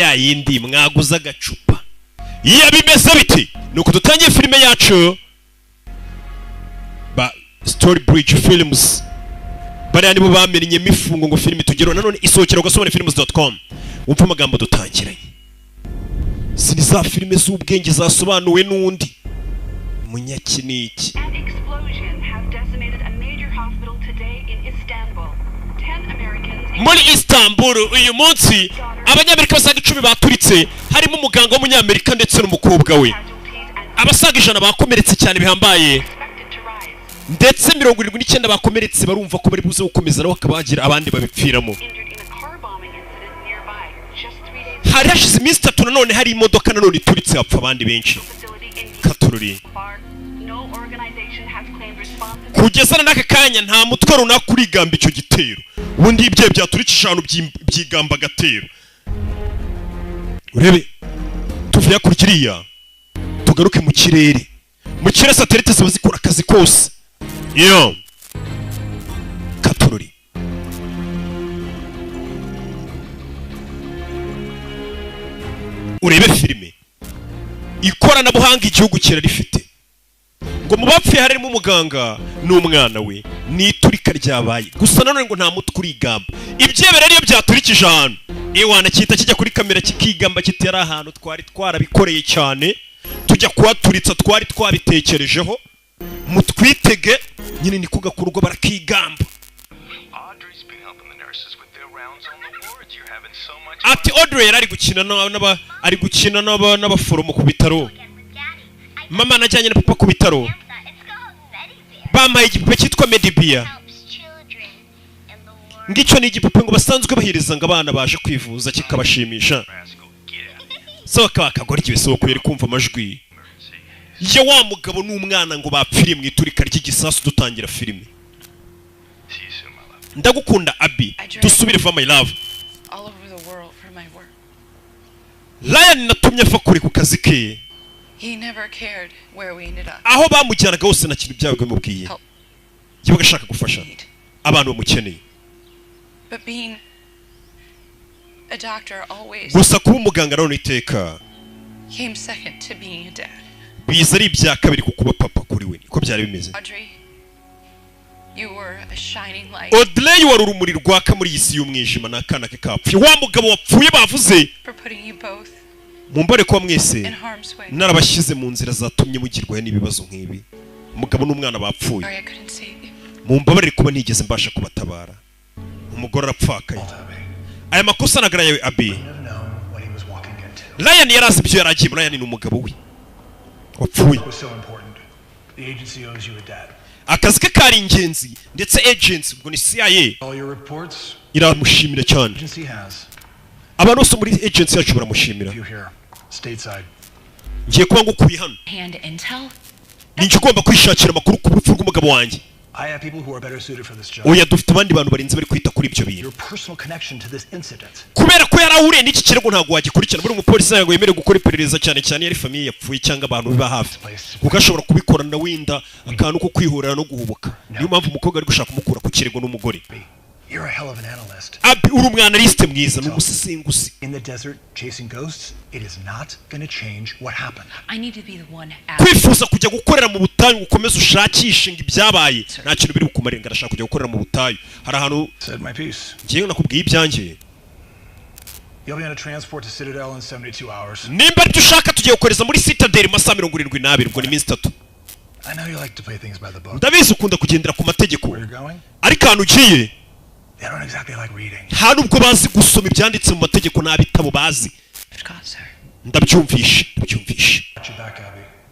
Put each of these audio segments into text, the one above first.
ya yindi mwaguza agacupa yabimeze biti nuko dutangiye filime yacu ba Story Bridge Films bari nibo bamenye mifungo ngo filime tugero nanone isohokera ugasoma films.com umva amagambo dutangiranye sini za filime z'ubwenge zasobanuwe n'undi munyakiniki muri Istanbul uyu munsi abanyamerika basaga 10 baturitse harimo umuganga w'umunyamerika ndetse n'umukobwa we abasaga 100 bakomeretse cyane bihambaye ndetse 79 bakomeretse barumva ko bari buze gukomeza naho akabagira abandi babipfiramo hari hashize iminsi 3 nanone hari imodoka nanone ituritse hapfa abandi benshi katururi kugeza n'aka kanya nta mutwe runaka kurigamba icyo gitero ubundi ibye byaturikije 5 byigamba gatero urebe tuvuye kurikiriya tugaruke mu kirere satellite ziba zikora akazi kose yo katururi urebe filime ikoranabuhanga igihugu kera rifite ngo mu bapfuye harimo umuganga n'umwana we ni iturika ryabaye gusa nanone ngo nta mutwe urigamba ibyebera ariyo byaturikije ahantu ewana cyita kijya kuri kamera kikigamba kitera ahantu twari twarabikoreye cyane tujya kuhaturitsa twari twabitekerejeho mutwitege nyine ni kugakurwa barakigamba ati Audrey ari gukina n'abaforomo ku bitaro mama najyanye na papa ku bitaro bampaye igipupe cyitwa Medibia ngicyo ni igipupe ngo basanzwe bahiriza ngo abana baje kwivuza kikabashimisha so bakagora ikibisoko yari kumva amajwi ya wa mugabo n'umwana ngo bapfiriye mu iturika ry'igisasu dutangira filime ndagukunda Abi dusubire for my love Ryan natumye afa kuri ku kazi ke He never cared where we ended up. aho bamujyanaga hose na kintu byabwe mubwiye yibaga ashaka gufasha abantu bamukeneye But being a doctor always gusa kuba umuganga rero iteka came second to being a dad. biza ari ibya kabiri kukuba papa kuri we niko byari bimeze Audrey, you were a shining light. Audrey wari urumuri rwaka muri isi y'umwijima nakana ke kapfuye wa mugabo wapfuye bavuze For putting you both mumbare ko mwese in harm's way. narabashyize mu nzira zatumye mugirwaho n'ibibazo nk'ibi umugabo n'umwana bapfuye Sorry I couldn't save you. mumbabarire kuba nigeze mbasha kubatabara umugore arapfakaye aya makosa nagara yawe Abi Ryan yarazi ibyo yaragiye Ryan ni umugabo we wapfuye akazi ke kari ingenzi ndetse agents ubwo ni CIA iramushimira cyane abantu bose muri agency yacu baramushimira ngiye kuba ngukuye hano ninjye ugomba kwishakira amakuru ku rupfu rw'umugabo wanjye oya dufite abandi bantu barinze bari kwita kuri ibyo bintu kubera ko yarahuriye n'iki kirego ntabwo wagikurikirana buri umupolisi ntabwo yemerewe gukora iperereza cyane cyane yari famiye yapfuye cyangwa abantu biba hafi kuko ashobora kubikorana wenda akantu ko kwihorera no guhubuka niyo mpamvu umukobwa ari gushaka kumukura ku kirego n'umugore You're a hell of an analyst. Abi uri umwanaliste mwiza n'umusesenguzi. In the desert chasing ghosts, it is not going to change what happened. I need to be the one. Kwifuza kujya gukorera mu butayu ukomeza ushakisha ngo ibyabaye nta kintu biri bukumarenga arashaka kujya gukorera mu butayu hari ahantu said my piece. Ngiye nakubwiye ibyanjye. You'll be on a transport to Citadel in 72 hours. Nimba ibyo ushaka tugiye gukoreza muri Citadel masaha 72 ubwo ni minsi 3. I know you like to play things by the book. Ndabizi ukunda kugendera ku mategeko. Ariko ahantu ugiye they don't exactly like reading. Hari ubwo bazi gusoma ibyanditse mu mategeko n'abitabo bazi. Ndabyumvishe.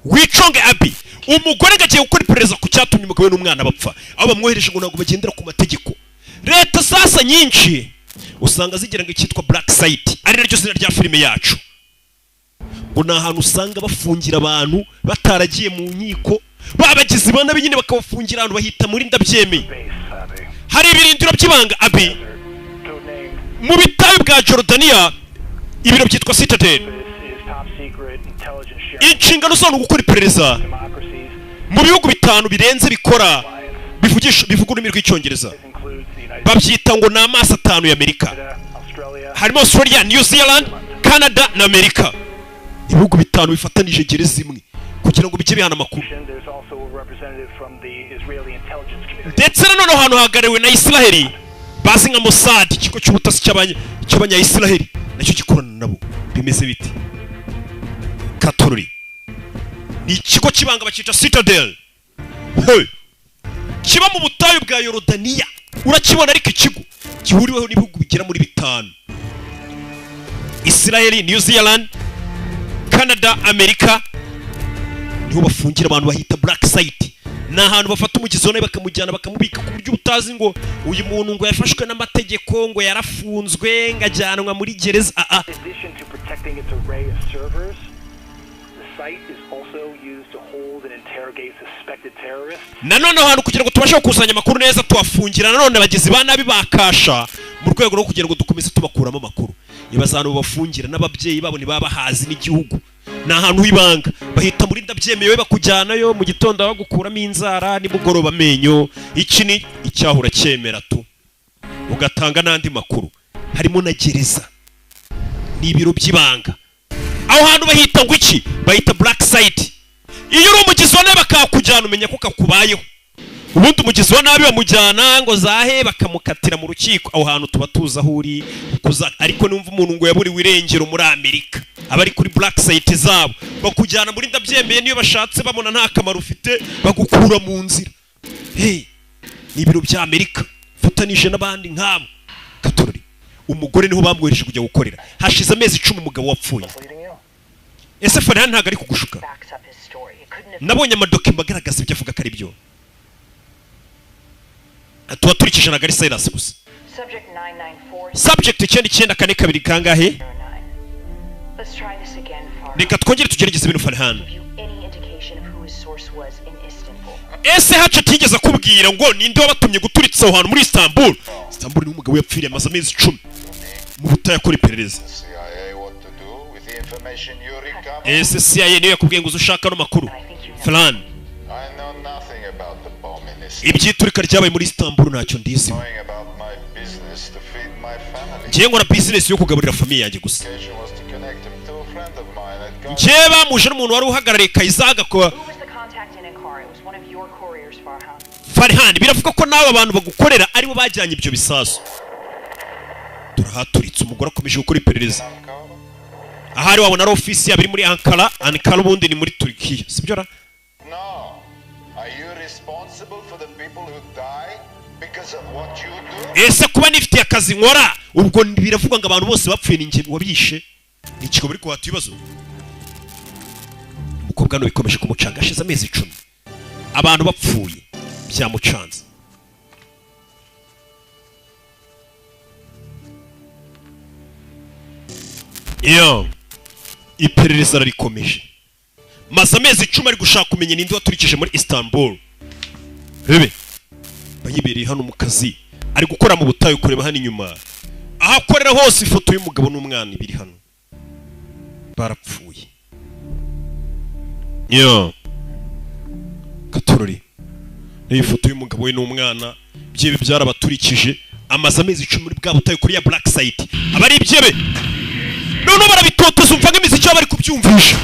Wiconge Abi. Umugore gagiye gukora iperereza ku cyatumye umugabo we n'umwana bapfa. Abo bamwohereje ngo ntabwo bagendera ku mategeko. Leta sasa nyinshi usanga zigira ngo icyitwa Black Site ari naryo zina rya filime yacu. Ngo ni ahantu usanga bafungira abantu bataragiye mu nkiko babagize bana binyine bakabafungira ahantu bahita muri ndabyemeye. Hari ibirindiro by'ibanga Abi mu bitayu bwa Jordania ibiro byitwa Citadel. Inshingano zone gukora iperereza mu bihugu bitanu birenze bikora bivuga ururimi rw'icyongereza babyita ngo ni amaso 5 y'Amerika harimo Australia, New Zealand, Canada na Amerika. Ibihugu bitanu bifatanije gereza imwe kugira ngo bijye bihana amakuru. Ndetse nanone hano hagariwe na Israeli bazi nka Mossad, ikigo cy'ubutasi cy'abanya-Israeli nacyo gikorana nabo. Bimeze biti Katorori ni ikigo kibanga bakita Citadel, kiba mu butayu bwa Yorodaniya. Urakibona ariko ikigo gihuriweho n'ibihugu bigera muri bitanu: Israeli, New Zealand, Canada, Amerika. Niho bafungira abantu bahita black site. Ni ahantu bafata umugizi wa nabi bakamujyana bakamubika ku buryo utazi ngo uyu muntu ngo yafashwe n'amategeko ngo yarafunzwe ngajyanwa muri gereza. Nanone ahantu kugira ngo tubashe gukusanya amakuru neza tuwafungira nanone abagizi ba nabi bakasha mu rwego rwo kugira ngo dukomeze tubakuramo amakuru. Ibazano bafungira n'ababyeyi babo ntibaba hazi n'igihugu. Ni ahantu h'ibanga bahita muri ndabyemewe bakujyanayo mu gitondo bagukuramo inzara nimugoroba amenyo. Iki ni icyahura cyemera tu ugatanga n'andi makuru. Harimo na gereza n'ibiro by'ibanga. Aho hantu bahita ngo iki bahita black site. Iyo uri umugizi wa nabi bakakujyana umenya ko kakubayeho. Ubundi umugizi wa nabi bamujyana ngo zahe bakamukatira mu rukiko. Aho hantu tuba tuza huri ariko numva umuntu ngo yaburiwe irengero muri Amerika abari kuri black site zabo bakujyana muri ndabyemeye niyo bashatse babona nta kamaro ufite bagukura mu nzira. Ni ibiro bya Amerika fatanije n'abandi nkabo. Katorori umugore niho bamwohereje kujya gukorera. Hashize amezi 10 umugabo wapfuye. Ese Farhan ntago ari kugushuka? Nabonye amadoki mbagaragaza ibyo avuga kari byo. Tuba turikije na Gary Cyrus gusa. Subject 994 kabiri kangahe? Reka twongere tugerageze ibintu Farhan. Ese haca tigeze kubwira ngo ninde wabatumye guturitsa aho hantu muri Istanbul? Istanbul ni umugabo yapfiriye amaze amezi 10 mu butayu akora iperereza. Ese CIA niyo yakubwiye ngo uzushaka no makuru Farhan? Ibyiturika ryabaye muri Istanbul ntacyo ndizi. Ngiye nkora business yo kugaburira famille yanjye gusa. Ngiye bamuje n'umuntu wari uhagarariye Kaizaga ko Farhan biravuga ko nawe abantu bagukorera aribo bajyanye ibyo bisasu. Turahaturitse umugore akomeje gukora iperereza. Ahari wabona ari ofisi yabiri muri Ankara ubundi ni muri Turkiya. Sibyo ra? Ese kuba nifitiye akazi nkora ubwo biravuga ngo abantu bose bapfuye ninjye wabishe? Ni ikigo bari kuhata ibibazo. Umukobwa no bikomeje kumucanga ashize amezi 10 abantu bapfuye byamucanze. Iperereza rarikomeje. Maze amezi 10 ari gushaka kumenya ninde waturikije muri Istanbul. Rebe bayibereye hano mu kazi ari gukora mu butayu kureba hano inyuma. Aho akorera hose ifoto y'umugabo n'umwana ibiri hano. Barapfuye. Katorori iyi foto y'umugabo we n'umwana byebe byarabaturikije amaze amezi 10 muri bwa butayu kuri ya black site. Abari ibyebe none barabitotoza umva nk'imiziki bari kubyumvisha.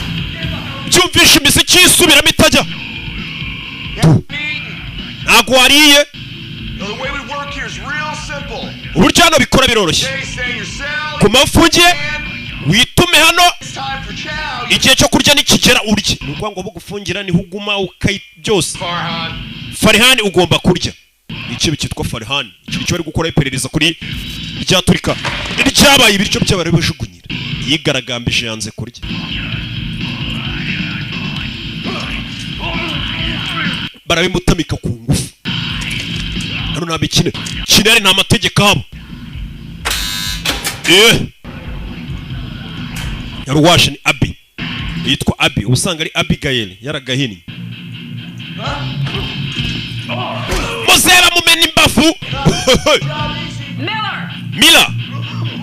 Byumvisha imiziki isubiramo itajya. Ntago wariye. Uburyo hano bikora biroroshye. Kuma ufungiye witume hano igihe cyo kurya nikigera urye. Nuko ngo bugufungira ni huguma ukayi byose. Farhan ugomba kurya. Icyo bikitwa Farhan. Icyo bari gukora iperereza kuri rya Turika. Ryabaye ibiryo by'abari bajugunyira. Yigaragambije yanze kurya. Barabimutamika ku ngufu. Hano nabikine. Kinari nta mategeko abo. Yaruwashe ni Abi. Yitwa Abi. Usanga ari Abigail yaragahini. Mozera mumena imbavu. Mila.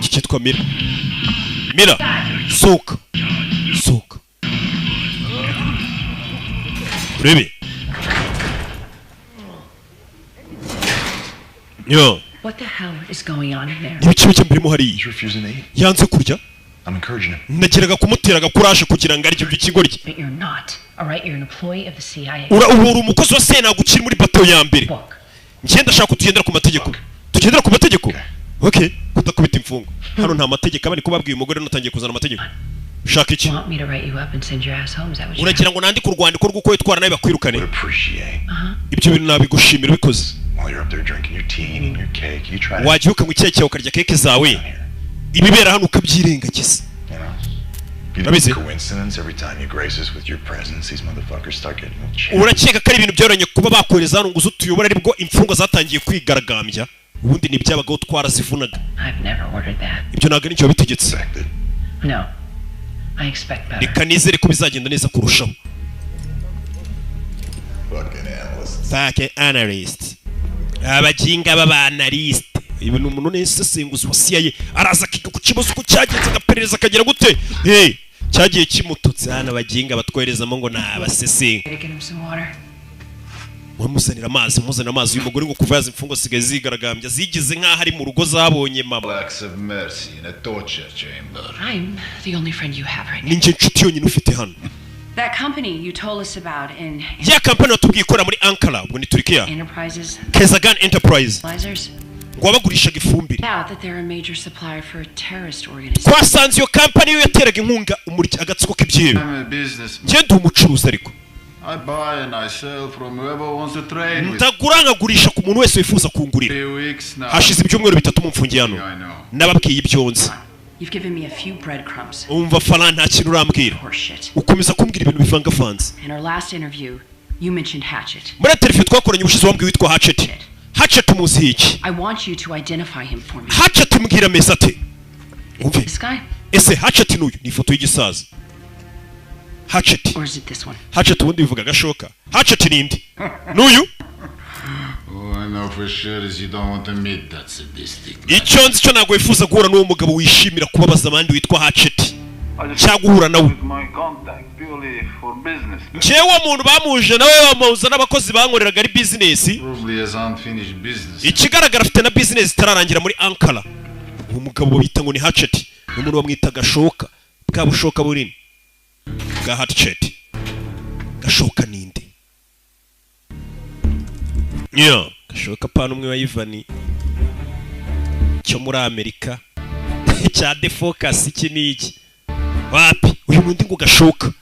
Cyitwa Mila. Mila. Soka. Rebe. What the hell is going on in there? Nibice mbere mo hari yanze kurya I'm encouraging him. ndagiraga kumuteraga courage kugira ngo aricyo kigoryi. But you're not. All right, you're an employee of the CIA. Uri umukozi wa CIA ntabwo ukiri muri bato ya mbere. Njye ndashaka kutugendera ku mategeko. Tugendera ku mategeko. Okay, kutakubita imfungo. Hano nta mategeko abari kubabwiye umugore natangiye kuzana amategeko. Shaka iki? Uragira ngo nandike urwandiko rw'uko witwara nawe bakwirukane. Ibyo bintu nabigushimira bikoze. Wajya ukanywa icyayi cyawe ukarya keke zawe. Ibibera hano ukabyirengagiza. Urakeka ko ari ibintu byoranye kuba bakohereza hano ngo uze utuyobora aribwo imfungo zatangiye kwigaragambya. Ubundi ni ibyabagaho twarazivunaga. Ibyo ntabwo nicyo bitegetse. Reka nizere ko bizagenda neza kurushaho. Fucking analyst. Abajinga b'aba-analyst. Ibintu umuntu n'insesenguzi wa CIA araza akiga ku kibazo ko cyagenze agaperereza akagera gute? Cyagiye kimututse hano abajinga batwoherezamo ngo nabasesenga. Muzanira amazi y'umugore ngo kuva yaza imfungo sigaye zigaragambya zigize nk'aho ari mu rugo zabonye mama. I'm the only friend you have right now. Ninjye nshuti yonyine ufite hano. That company you told us about in ya company watubwiye ikora muri Ankara ubwo ni Turkiya. Enterprises. Kazagan Enterprise. Ngo bagurishaga ifumbire. That they're a major supplier for a terrorist organization. Kwasanze iyo company yo yateraga inkunga agatsiko k'ibyero. Njye ndi umucuruzi ariko. I buy and I sell from whoever wants to trade with. Ndagura nkagurisha ku muntu wese wifuza kungurira. Hashize ibyumweru bitatu mumfungiye hano. Nababwiye ibyonze. You've given me a few breadcrumbs. Umva fala nta kintu urambwira. Ukomeza kumbwira ibintu bivangavanze. In our last interview, you mentioned Hatchet. Muri telefone twakoranye ubushize wambwiye witwa Hatchet. Hatchet umuzi iki? I want you to identify him for me. Hatchet mbwira meza ate? Umve. This guy? Ese Hatchet n'uyu ni ifoto y'igisaza. Hatchet. Or is it this one? Hatchet ubundi bivuga gashoka. Hatchet ni indi. N'uyu? Oh, I know for sure is you don't want to meet that sadistic. Icyo nzi cyo ntabwo wifuza guhura n'uwo mugabo wishimira kubabaza abandi witwa Hatchet. Cyangwa guhura nawe. Njyewe umuntu bamuje nawe bamuza n'abakozi bankoreraga ari business. Ikigaragara afite na business itararangira muri Ankara. Uwo mugabo bita ngo ni Hatchet. N'umuntu bamwita gashoka. Bwa bushoka burini. Bwa Hatchet. Gashoka ninde? Yeah, gashoka pana umwe wa Ivani. Cyo muri Amerika. Cya defocus iki niki? Wapi? Uyu mundi ngo gashoka.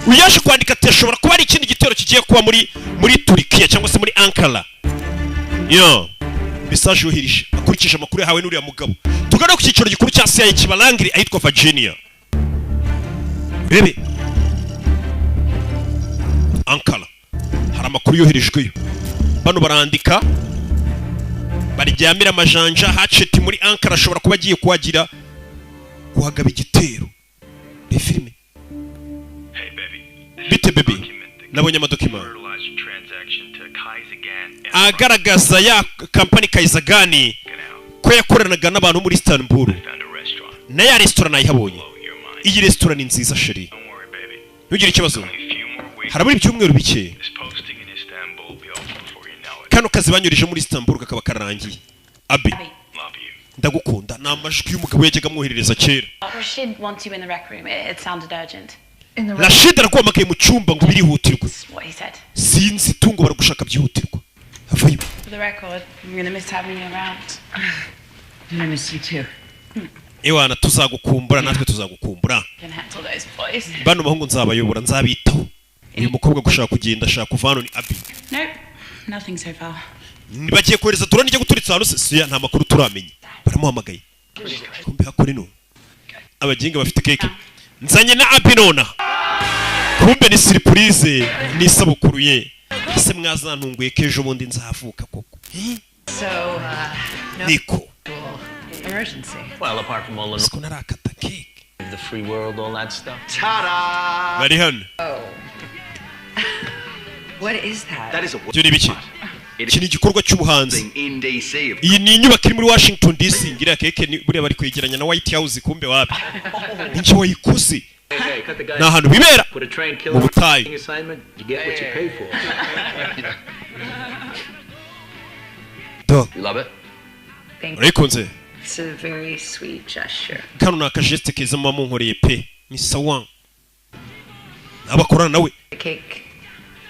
Uyaje kwandika ati ashobora kuba ari ikindi gitero kigiye kuba muri Turkiya cyangwa se muri Ankara. Yeah. Message yohirisha. Akurikije amakuru yahawe n'uriya mugabo. Tugana ku cyiciro gikuru cya CIA kibalangiri ahitwa Virginia. Bebe. Ankara. Hari amakuru yoherejweyo. Bano barandika. Baryamira amajanja Hatchet muri Ankara ashobora kuba agiye kuhagira guhagaba igitero. Be filme. Hey baby. Bite baby. Nabonye amadokima. Agaragaza ya company Kaizagani ko yakoranaga n'abantu muri Istanbul. Na ya restaurant nayihabonye. Iyi restaurant ni nziza sheri. Ntugire ikibazo. Haraburi ibyumweru bike. Kano kazi banyurije muri Istanbul kakaba karangiye. Abi. Ndagukunda namajwi y'umugabo yajyaga amwoherereza kera. Rashid wants you in the rec room. It sounded urgent. Rashid arakwamagaye mu cyumba ngo birihutirwe. Sinzi tungo baragushaka byihutirwa. Havayo. For the record, I'm going to miss having you around. I'm gonna miss you too. Ewana tuzagukumbura natwe tuzagukumbura. Can handle those boys. Bano bahungu nzabayobora nzabitaho. Uyu mukobwa gushaka kugenda ashaka kuvano ni Abi. Nope, nothing so far. Nibagiye kohereza drone ijya guturitsa hano se nta makuru turamenye. Baramuhamagaye. Kumbe hakore no. Abaginga bafite keke. Nzanye na Abi nona. Kumbe ni surprise ni sabukuru ye. Ese mwazantunguye kejo bundi nzavuka koko. So, Niko. Emergency. Well, apart from all the Siko narakata cake. the free world, all that stuff. Ta-da! Bari hano. What is that? That is a Cyo ni biki? Iki ni igikorwa cy'ubuhanzi. in DC. Iyi ni inyubako iri muri Washington DC ngira keke ni buriya bari kwegeranya na White House kumbe wapi. Ninjye wayikuze. Hey, cut the guy. Na hano bibera. Put a train Mu killer butayu. assignment. You get what you pay for. Do. You love it? Thank you. Urayikunze? It's a very sweet gesture. kano ni akajeste keza muba munkoreye pe ni sawa abakorana nawe The cake.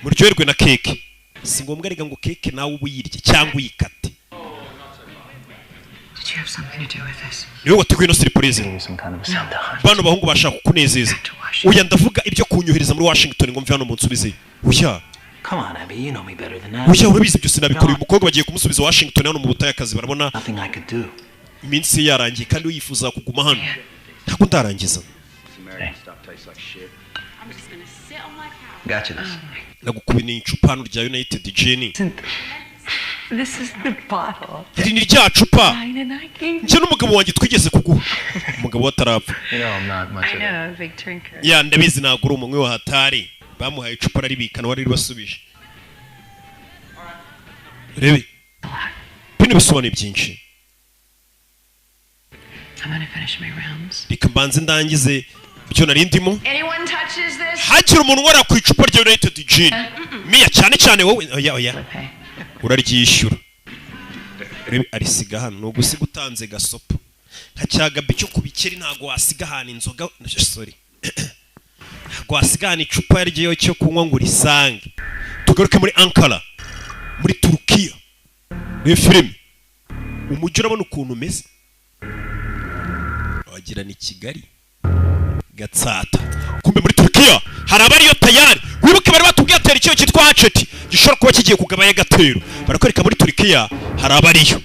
muryoherwe na keke si ngombwa rega ngo keke nawe ubuyirye cyangwa uyikate Did you have something to do with this? niwe wateguye no surprise Some kind of a Santa. bano bahungu bashaka kukunezeza oya ndavuga ibyo kunyohereza muri Washington ngo mve hano mu nsubize oya Come on, Abby, you know me better than that. oya urabizi ibyo sinabikora uyu mukobwa bagiye kumusubiza Washington hano mu butayu akazi barabona Nothing I could do. iminsi ye yarangiye kandi wifuza kuguma hano ntabwo ndarangiza Gotcha this. nagukubiniye icupa hano rya United Gin This is the bottle. iri ni rya cupa Mine and I gave njye n'umugabo wanjye twigeze kuguha umugabo watarapfa You know I'm not much I of know, a... a big drinker. ya ndabizi ntabwo uri umunywi wa hatari bamuhaye icupa araribikana wari ribasubije rebe bino bisobanuye byinshi I'm gonna finish my rounds. reka mbanze ndangize ibyo nari ndimo Anyone touches this? hagira umuntu ubara ku icupa rya United Gin miya cyane cyane wowe oya Okay. uraryishyura rebe arisiga hano ni ugusiga utanze gasopo nka cyagabi cyo kubikeri ntabwo wasiga ahantu inzoga sorry ntabwo wasiga ahantu icupa yaryo cyo kunywa ngo urisange tugaruke muri Ankara muri Turukiya iyo filime umujyi urabona ukuntu umeze wagira ni Kigali Gatsata kumbe muri Turukiya hari abariyo tayari wibuke bari batubwiye atera icyo cyitwa hacheti gishobora kuba kigiye kugabanya gatero barakwereka muri Turukiya hari abariyo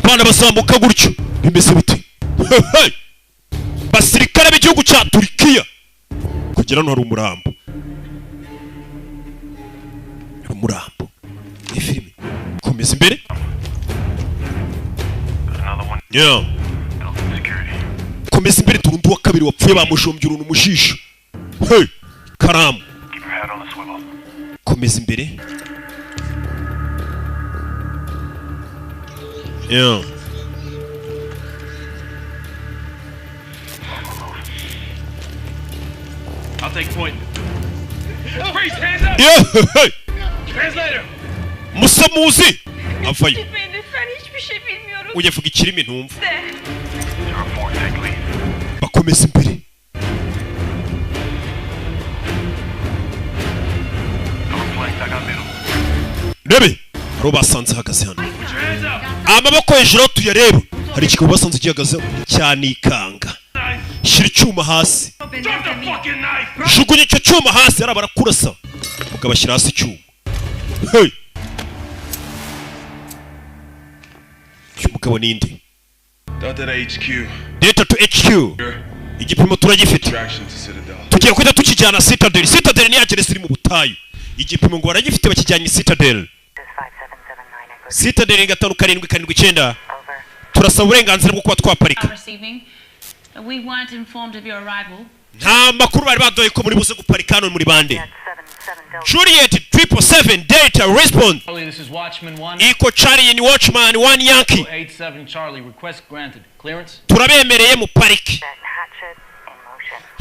bana bazamuka gutyo bimeze bite basirikare b'igihugu cya Turukiya kugira no hari umurambo ni filime komeza imbere yeah komeza imbere turundu wa kabiri wapfuye bamushombye uruntu mushisha karamu komeza imbere yeah I'll take point. Freeze, hands up! yeah Translator! musamuzi avayo Ben hiçbir şey bilmiyorum. ujya vuga ikirimi ntumva Zero 4, take lead. bakomeza imbere Don't flank, I got middle. rebe haro basanze hagaze hano Put your hands up! amaboko hejuru aho tuyareba hari ikigabo basanze gihagaze cyane ikanga Nice! shyira icyuma hasi Drop the fucking knife! jugunya icyo cyuma hasi hari abarakurasa mugabo ashyira hasi icyuma uyu mugabo ni inde Delta to HQ. Delta to HQ igipimo turagifite Traction to Citadel. tugiye kuhita tukijyana Citadel ni yagerese iri mu butayu igipimo ngo baragifite bakijyanye Citadel Citadel 5779 turasaba uburenganzira bwo kuba twaparika Receiving. We weren't informed of your arrival. nta makuru bari baduhaye ko muri buze guparika hano muri bande Juliet 777 Delta respond Charlie, this is Watchman 1. Eco Charlie ni Watchman 1 Yankee 87 Charlie, request granted. Clearance? turabemereye mu pariki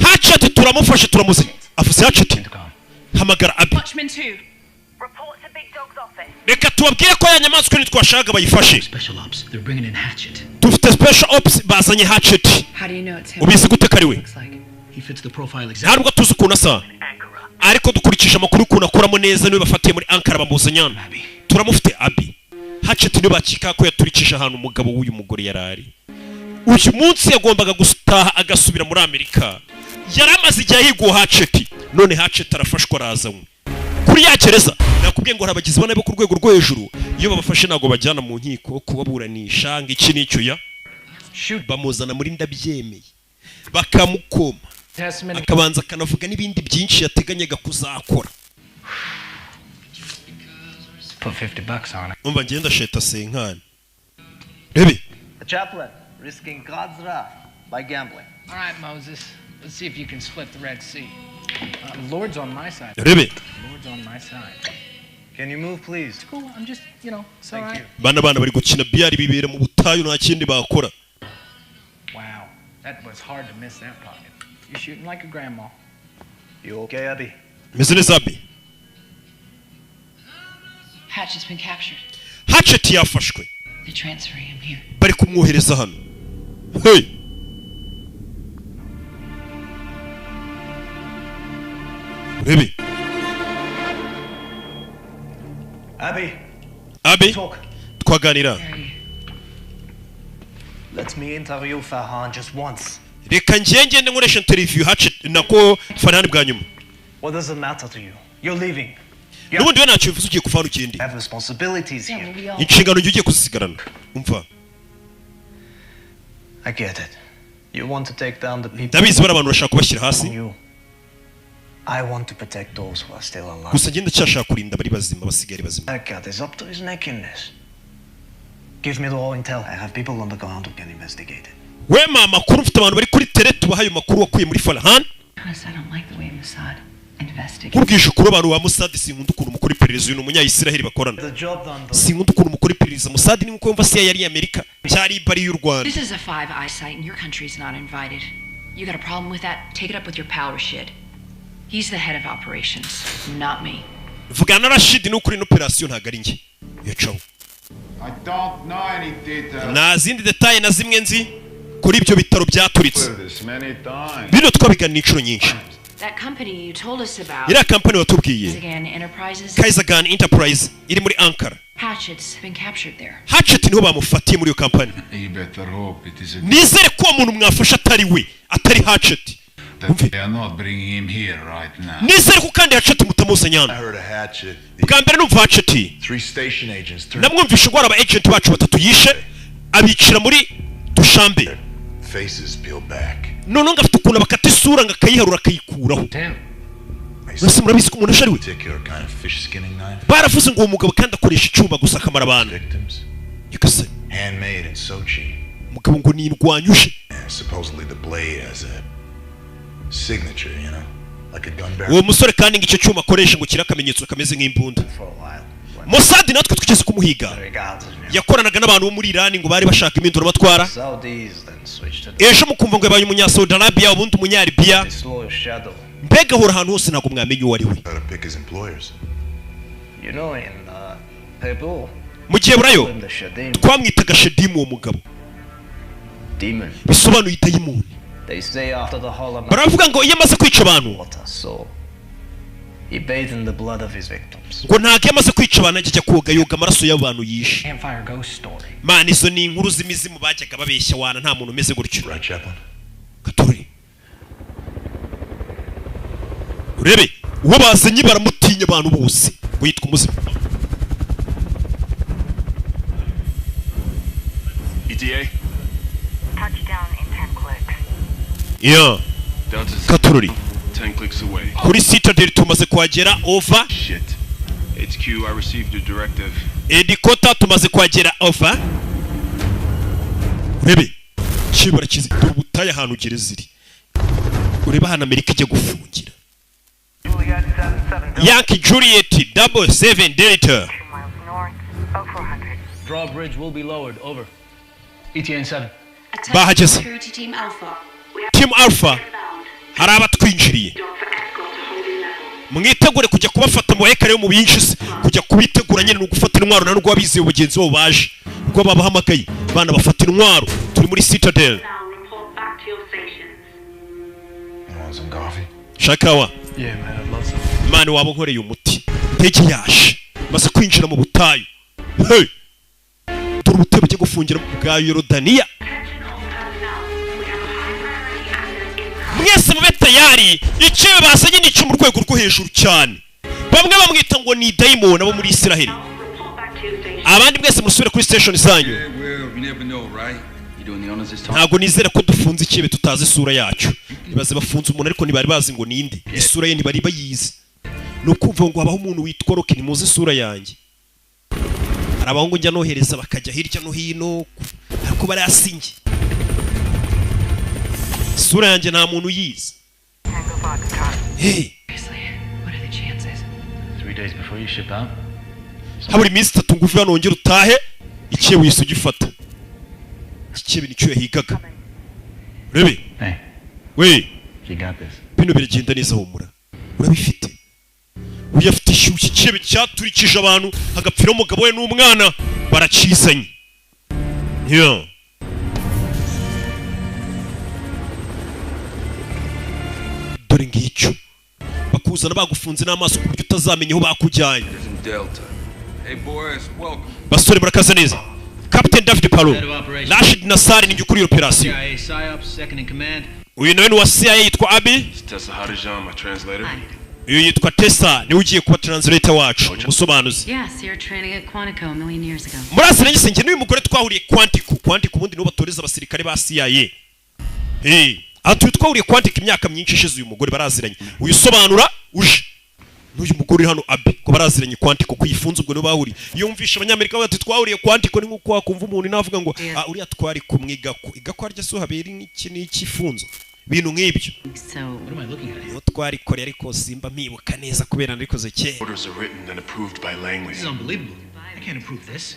Hatchet turamufashe turamuzi avuze Hatchet Intercom. hamagara Abi Watchman 2. reka tubabwire ko ya nyamaswa ntitwashaka bayifashe Special ops. They're bringing in Hatchet. dufite special ops bazanye Hatchet How do you know it's him? ubizi gute kari we Looks like. He fits the profile exactly. ntabwo tuzi ukuntu asa ariko dukurikije amakuru ukuntu akoramo neza niwe bafatiye muri Ankara bamuzanyana Abby. turamufite Abi Hatchet niwe bakika ko yaturikije ahantu umugabo w'uyu mugore yarari uyu munsi yagombaga gutaha agasubira muri Amerika yari amaze igihe yiguha Hatchet none Hatchet arafashwa arazanywe kuri ya gereza nakubwiye ngo abagizi bane bo ku rwego rwo hejuru iyo babafashe ntabwo bajyana mu nkiko kubaburanisha ngo iki n'icyo ya bamuzana muri ndabyemeye bakamukoma Testament. akabanza akanavuga n'ibindi byinshi yateganyaga kuzakora Put $50 on it. umva ngenda sheta senkani rebe The chaplain, risking God's wrath by gambling. All right, Moses. Let's see if you can split the Red Sea. Lord's on my side. rebe Lord's on my side. Can you move, please? Cool. I'm just, it's all Thank right. you. bana bari gukina biyari bibera mu butayu nta kindi bakora Wow, that was hard to miss that pocket. You're shooting like a grandma. You okay, Abby? meze neza Abi Hatchet's been captured. Hatchet yafashwe They're transferring him here. bari kumwohereza hano. Hey, urebe Abby twaganira. Let me interview Farhan just once. Reka ngenge nkoresha interview Hatchet nako Farhan bwa nyuma. What does it matter to you? You're leaving. Nubundi we ntacyo bivuze ugiye kuvana ukindi. Have responsibilities here. Inshingano ugiye kuzisigarana. Umva. I get it. You want to take down the people. Ndabizi bari abantu bashaka kubashyira hasi. I want to protect those who are still alive. Gusa ngenda cyashaka kurinda bari bazima basigare bazima. That cat is up to his neck in this. Give me the raw intel. I have people on the ground who can investigate it. We mama kuru mfite abantu bari kuri tele tubahaye makuru wakuye muri Farhan. I don't like the way Mossad investigates. Kubwisha kuri abantu ba Mossad sinkunda ukuntu mukora iperereza uyu umunya-Israel bakorana. Sinkunda ukuntu mukora iperereza Mossad ni uko yumva CIA yari Amerika cyari bari y'u Rwanda. This is a Five Eyes site and your country's not invited. You got a problem with that? Take it up with your pal Rashid. He's the head of operations, not me. Vugana na Rashid ni ukuri operation ntago ari nge. Yacaho. I don't know any details. Na zindi detail na zimwe nzi kuri ibyo bitaro byaturitse. This many times. Bino twabiganira inshuro nyinshi. That company you told us about. Ira company watubwiye. Kaisergan Enterprise iri muri Ankara. Hatchet's been captured there. Hatchet niho bamufatiye muri iyo company. You better hope it is a... Nizere ko umuntu mwafasha atari we, atari Hatchet. They are not bringing him here right now. Nizere ko kandi Hatchet mutamuzanye hano. I heard a Hatchet. Bwa mbere numva Hatchet. 3 station agents turned. Namwumvishe ngo aba agent bacu batatu yishe abicira muri dushambe. Faces peeled back. None ngafite ukuntu bakata isura ngakayiharura akayikuraho. Bose murabizi ko umuntu ashari we. Baravuze ngo uwo mugabo kandi akoresha icyuma gusa akamara abantu. Yikase. Handmade in Sochi. Mugabo ngo ni indwanyuje. Supposedly the blade has a signature, you know, like a gun barrel. Uwo musore kandi ngicyo cyuma akoresha ngo kirakamenyetso kameze nk'imbunda. Mossad natwe twigeze kumuhiga. Yakoranaga n'abantu bo muri Iran ngo bari bashaka impindura batwara. Ejo mukumva ngo yabaye umunya Saudi Arabia ubundi umunya Libya. Mbega hora ahantu hose ntago mwamenye uwo ari we. Mu gihe burayo twamwitaga Shedimu uwo mugabo. Bisobanuye dayimoni. Baravuga ngo iyo amaze kwica abantu ngo ntabwo yamaze kwica abantu ajya koga yoga amaraso y'abantu yishe. Mana izo ni inkuru z'imizimu bajyaga babeshya wana nta muntu umeze gutyo. Gatori urebe uwo bazanye baramutinya abantu bose ngo yitwa umuzimu. ETA? Touchdown in 10 clicks. Yeah. Katururi. 10 clicks away. Kuri Citadel tumaze kuhagera over. Shit. HQ, I received your directive. Edikota tumaze kuhagera over. Urebe kibara kizi ubutaye ahantu gereziri. Ureba hana Amerika ijya gufungira. Yankee Juliet 77 Delta. Drawbridge will be lowered. Over. ETA 7. Bahageze. Team Alpha hari abatwinjiriye. Mwitegure kujya kubafata mu ekare yo mu binjize kujya kubitegura nyene no gufata intwaro na nubwo abiziye ubugenzi bo baje ubwo babahamagaye bana bafata intwaro turi muri Citadel. Shakawa. Yeah, man, I love some. Mani wabo nkoreye umuti. Ndege yaje. Maze kwinjira mu butayu. Hey. Turi butebe cyo gufungira bwa Yorodaniya. Mwese mube tayari. Icyo basanye ni cyo mu rwego rwo hejuru cyane. Bamwe bamwita ngo ni daimon abo muri Israel. Abandi mwese musubire kuri station zanyu. Ntago nizera ko dufunze ikibe tutazi isura yacu. Nibaze bafunze umuntu ariko ntibari bazi ngo ninde. Isura ye ntibari bayizi. Nukumva ngo habaho umuntu witwa Rock ntimuzi isura yanjye. Arabaho ngo njya nohereza bakajya hirya no hino ariko barayasinye. Isura yanjye nta muntu yizi. Hey. What are the chances? 3 days before you ship out. Haburi minsi 3 nguvu yanongera utahe ikiye wise ugifata. Ikiye nicyo yahigaga. Rebe. Hey. We. You got this. Bino biragenda neza humura. Urabifite. Uyafite ishyushye ikiye cyaturikije abantu agapfira umugabo we n'umwana baracizanye. Yeah. Dore ngicyo bakuzana bagufunze n'amaso ku buryo utazamenya aho bakujyanye. Basore murakaza neza. Captain David Palo, Rashid Nassar ni ukuri operation. Uyu nawe ni wa CIA yitwa Abi. Uyu yitwa Tessa ni ugiye kuba translator wacu umusobanuzi. Murasire nyise nge n'uyu mugore twahuriye Quantico ubundi nibo batoreza abasirikare ba CIA. Atu twahuriye Quantico imyaka myinshi ishize uyu mugore baraziranye. Uyu sobanura uje n'uyu mugore hano Abi ko baraziranye Quantico kuyifunza ubwo no bahuri. Iyo umvisha abanyamerika bati twahuriye Quantico ni nkuko wakumva umuntu navuga ngo uriya twari kumwiga ko igako arya so habera iki n'ikifunzo. Bintu nk'ibyo. No twari kore ariko simba mpibuka neza kubera narikoze cye. Orders are written and approved by Langley. This is unbelievable. I can't approve this.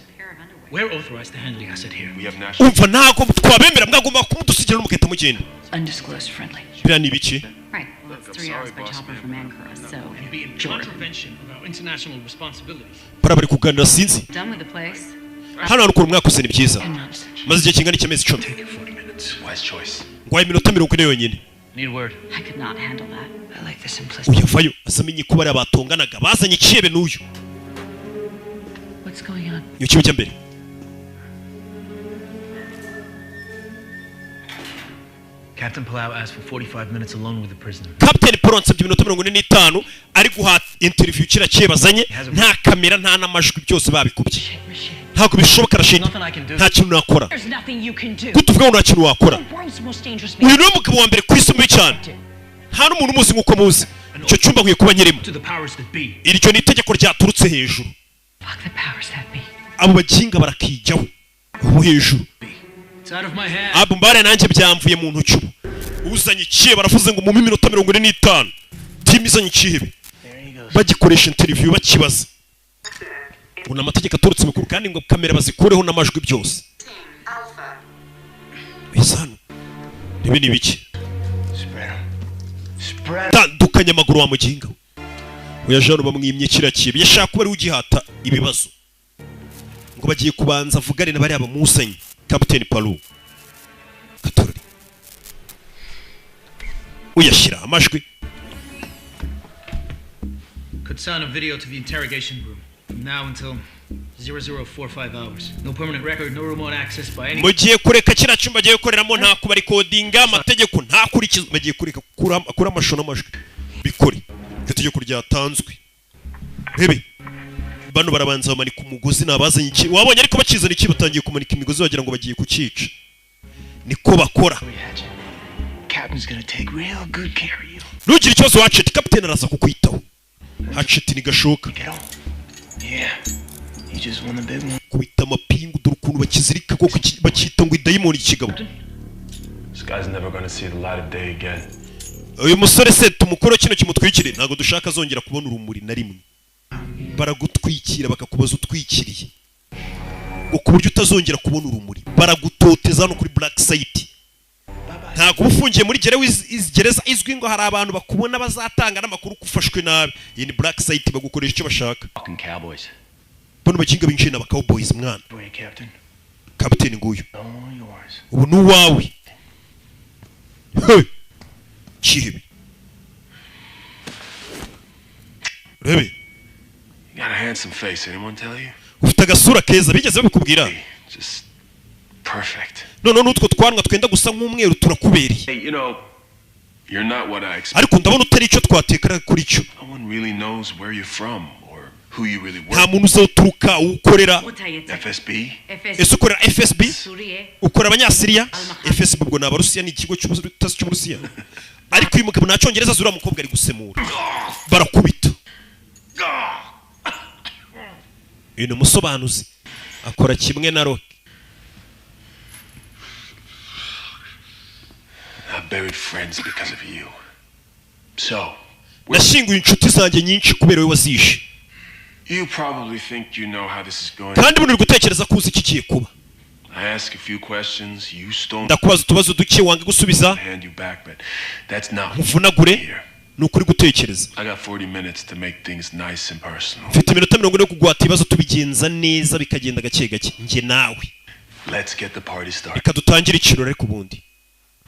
We're authorized to handle the asset here. We have national. Umva ntago twabemera mwagomba kumudusigira n'umuketa mugenda. Undisclosed friendly. Bira ni biki? Right. Well, it's 3 hours by chopper from Ankara, so it'd be in contravention of our international responsibilities. Para bari kuganira sinzi. Done with the place. Hano harukuru mwakoze ni byiza. Maze igihe kingana cy'amezi 10. Wise choice. Ngwaye iminota 40 yonyine. Need word. I could not handle that. I like the simplicity. Uyafayo asamenye ko bari abatonganaga bazanye ikiyebe n'uyu. What's going on? Yo kibe cyambere. Captain Palau asked for 45 minutes alone with the prisoner. Captain Palau nsabye iminota 45 ari guha interview kira cyebazanye nta kamera nta namajwi byose babikubye. Ntabwo bishoboka Rashid. Nta kintu nakora. Kutuvuga ngo nta kintu wakora. Uyu ni umugabo wa mbere ku isi muri cyane. Nta n'umuntu umuzi nk'uko muzi. Icyo cyumba nkwiye kuba nyirimo. Iryo ni itegeko ryaturutse hejuru. Abo baginga barakijyaho. Ubu hejuru. Abo mbare nanjye byamvuye mu ntoki ubu. Uzanye ikihe baravuze ngo mu minota 45. Team izanye ikihe. Bagikoresha interview bakibaza. Una amategeko aturutse mukuru kandi ngo kamera bazikureho n'amajwi byose. Isano. Nibi ni biki? Tandukanya amaguru wa muginga. Uyajana bamwimye kirakibe. Yashaka kuba ari ugihata ibibazo. Ngo bagiye kubanza avugane na bari abamuzanye. Captain Palau. Katorori. Uyashira amajwi. Could sign a video to the interrogation room. From now until 0045 hours. No permanent record, no remote access by any. Mugiye kureka kira cyumba giye gukoreramo nta kuba recordinga amategeko nta kurikiza bagiye kureka kura amashono amajwi. Bikore. Itegeko ryatanzwe. Rebe. Bano barabanza bamanika umugozi nabazanye iki. Wabonye ariko bakizana iki batangiye kumanika imigozi wagira ngo bagiye kucica. Niko bakora. Captain's gonna take real good care of you. Nugira ikibazo Hatchet, Captain araza kukwitaho. Hatchet ni gashoka. Yeah. You just won the big one. Kubita amapingu dore ukuntu bakizirika ko bakita ngo idayimoni ikigabo. This guy's never gonna see the light of day again. Uyu musore se tumukoro kino kimutwikire ntago dushaka zongera kubona urumuri na rimwe. Baragutwikira bakakubaza utwikiriye. Ngo ku buryo utazongera kubona urumuri. Baragutoteza no kuri Black Site. Ntago ufungiye muri gereza izwi ngo hari abantu bakubona bazatanga n'amakuru kufashwe nabi. Iyi ni Black Site bagukoresha icyo bashaka. Bano bakinga binjye n'aba cowboys mwana. Captain nguyu. Ubu nuwawe. Chibi. Rebe. You got a handsome face, anyone tell you? Ufite agasura keza bigeze babikubwira. Just perfect. No nutwo twanwa twenda gusa nk'umweru turakubereye. Hey, you know, you're not what I expect. Ariko ndabona utari icyo twatekara kuri cyo. No one really knows where you're from or who you really work. Nta muntu uzoturuka ukorera FSB. Ese ukorera FSB? Ukora abanyasiriya? FSB ubwo n'abarusiya ni ikigo cy'ubutasi cy'uburusiya. Ariko uyu mugabo nacyongereza zura mukobwa ari gusemura. Barakubita. Uyu musobanuzi akora kimwe na Rock. I buried friends because of you. So, nashinguye inshuti zanjye nyinshi kubera we wazishe. You probably think you know how this is going. Kandi muri gutekereza kuzi iki kiye kuba. I ask a few questions, you stone. Ndakubaza utubazo duke wange gusubiza. Hand you back, but that's not. Muvunagure. Nukuri gutekereza. I got 40 minutes to make things nice and personal. Mfite iminota 40 yo kugwata ibibazo tubigenza neza bikagenda gake gake nge nawe. Let's get the party started. Reka dutangire ikirori ariko ubundi.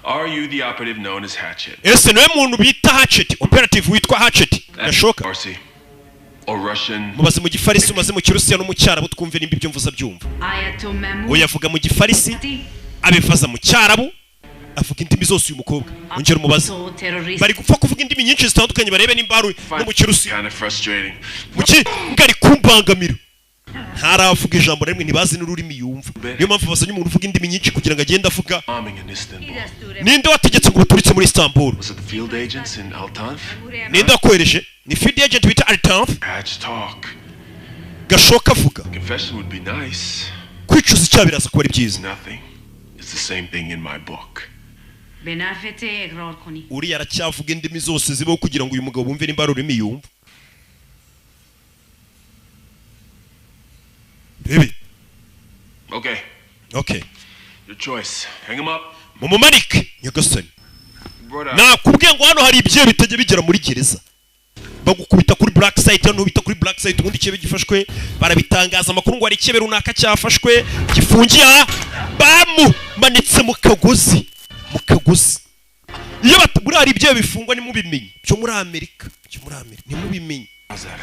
Are you the operative known as Hatchet? Ese niwe muntu bita Hatchet, operative witwa Hatchet. Gashoka. Farsi or Russian? Mubaze mu gifarisi, mubaze mu kirusiya no mu cyarabu twumve nimba ibyo mvuza byumva. Oya avuga mu gifarisi, abifaza mu cyarabu, avuga indimi zose uyu mukobwa. Ongera umubaze. Bari gupfa kuvuga indimi nyinshi zitandukanye barebe nimba ari no mu kirusiya. Kind of frustrating. Muki ngari kumbangamira. Ntaravuga ijambo rimwe ntibazi n'ururimi yumva. Niyo mpamvu bazanye umuntu uvuga indimi nyinshi kugira ngo agende avuga. Ninde wategetse ngo baturitse muri Istanbul? Was it the field agents in Altanf? Ninde wakohereje? Ni field agent bita Altanf? Hatch talk. Gashoka avuga. Confession would be nice. Kwicuza icyaha biraza kuba ari byiza. Nothing. It's the same thing in my book. Uriya aracyavuga indimi zose zibaho kugira ngo uyu mugabo bumve nimba ari ururimi yumva. Baby. Okay. Your choice. Hang him up. Mumumanike nyagasani. Nakubwiye ngo hano hari ibyo bitajya bigera muri gereza. Bagukubita kuri black site, hano bita kuri black site ubundi cyebe gifashwe barabitangaza amakuru ngo ari cyebe runaka cyafashwe gifungiye bamu manitse mu kagozi. Iyo batubura hari ibyo bifungwa ni mubimenye. Cyo muri Amerika ni mubimenye.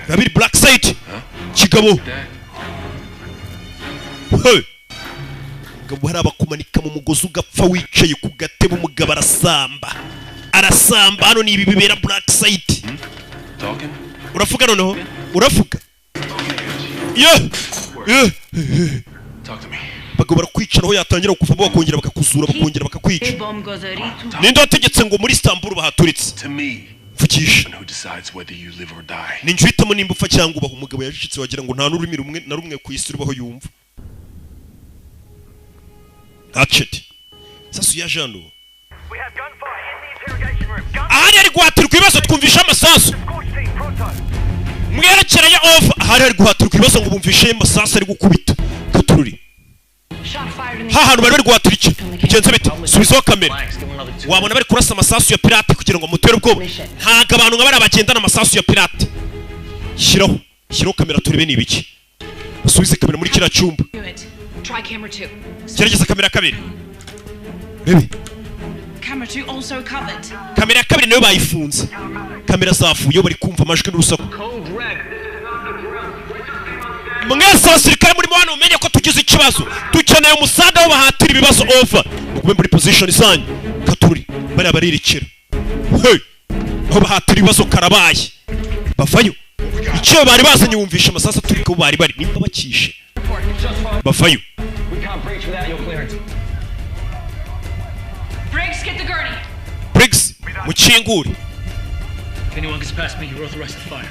Babiri black site. Kigabo. Hey. Gabo hari abakumanika mu mugozi ugapfa wicaye ku gatebo umugabo arasamba hano ni ibi bibera black site. Uravuga noneho uravuga. Talk to me. Bagabo barakwicaraho yatangira kuvamo bakongera bakakuzura bakongera bakakwica. Ninde wategetse ngo muri Istanbul bahaturitse? To me. Vugisha. Who decides whether you live or die? Ninjye uhitamo nimba upfa cyangwa ubaho. Umugabo yajicitse wagira ngo nta n'ururimi rumwe na rumwe ku isi rubaho yumva. Hatchet. Sasu ya jando. Ahari ari guhatirwa ibibazo twumvisha amasasu. Mwerekera ya off ahari ari guhatirwa ibibazo ngo bumvishe amasasu ari gukubita. Katururi. Hantu bari guhatira iki? Bigenze bite? Subizaho kamera. Wabona bari kurasa amasasu ya pirate kugira ngo mutere ubwoba. Ntaga abantu nka bari abagendana amasasu ya pirate. Shiraho kamera turebe ni ibiki. Subize kamera muri kira cyumba. Try camera 2. Gerageza kamera kabiri. Baby. Camera 2 also covered. Kamera kabiri nayo bayifunze. Kamera zafuye bari kumva amajwi n'urusaku. Mwese abasirikare muri mwana umenye ko tugize ikibazo. Dukeneye umusada wo bahatira ibibazo over. Mugube muri position zanyu. Katuri bari abaririkira. Hey. Aho bahatira ibibazo karabaye. Bavayo. Icyo bari bazanye wumvisha amasasa turi ko bari nimba bakishe. Bavayo. Briggs, get the gurney. Briggs, mukingure. If anyone gets past me, you're authorized to fire.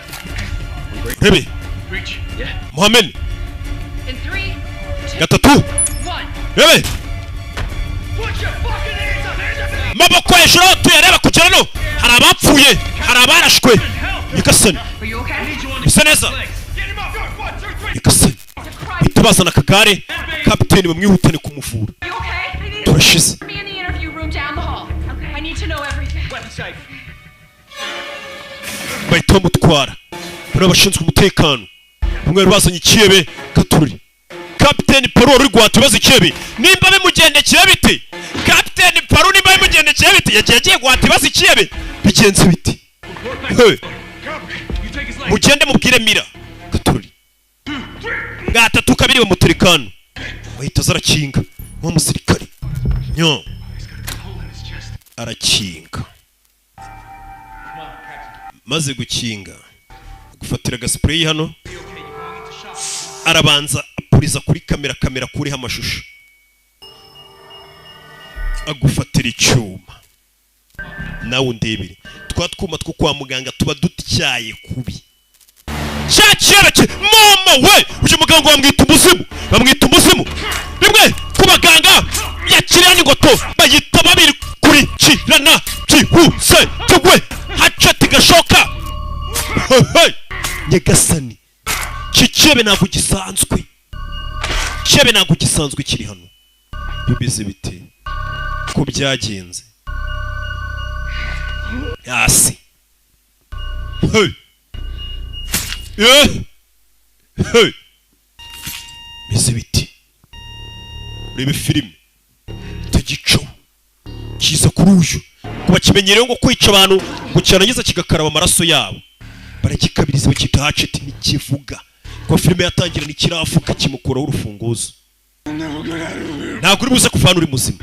Rebe. Breach. Yeah. Mohammed. In 3, 2, Gatatu. 1. Rebe. Put your fucking hands up. Maboko hejuru tuyareba kugera no. Hari abapfuye, hari abarashwe. Nyagasani. Are you okay? Bisa neza. Nyagasani. Itabazana akagare. Kapiteni bamwihutane kumuvura. Are you okay? Turashize. Me in the interview room down the hall. Okay. I need to know everything. Weapon safe. Bahita bamutwara. Bari abashinzwe umutekano. Bamwe bazanye ikiyebe Katururi. Kapiteni Paul uri guhata ibibazo ikiyebe. Nimba bimugendekeye bite? Kapiteni Paul nimba bimugendekeye bite? Yagiye guhata ibibazo ikiyebe. Bigenze bite? Hey. Mugende mubwire Mira. Katururi. Gatatu kabiri bamutekano. Bahita zarakinga. Wa musirikare. Nyo. Arakinga. Maze gukinga. Gufatira gaspray hano. Arabanza apuriza kuri kamera kuriho amashusho. Agufatira icyuma. Nawe ndebere. Twatwuma two kwa muganga tuba dutyaye kubi. Cyakireke mama we uyu muganga bamwita umuzimu. Rimwe kubaganga yakiranye ngoto bayita babiri kuri kirana cyihuse tugwe Hatchet Gashoka. Hey. Nyagasani. Kicebe ntabwo gisanzwe. Kicebe ntabwo gisanzwe kiri hano. Bimeze bite? Ko byagenze. Yasi. Hey. Hey. Bimeze bite? urebe filime tagico kiza kuri uyu kuba kimenyereye ngo kwica abantu ngo cyarangiza kigakaraba amaraso yabo baragikabiriza bakita haceti n'ikivuga ko filime yatangira n'ikirafuka kimukuraho urufunguzo ntabwo uri buze kuvana uri muzima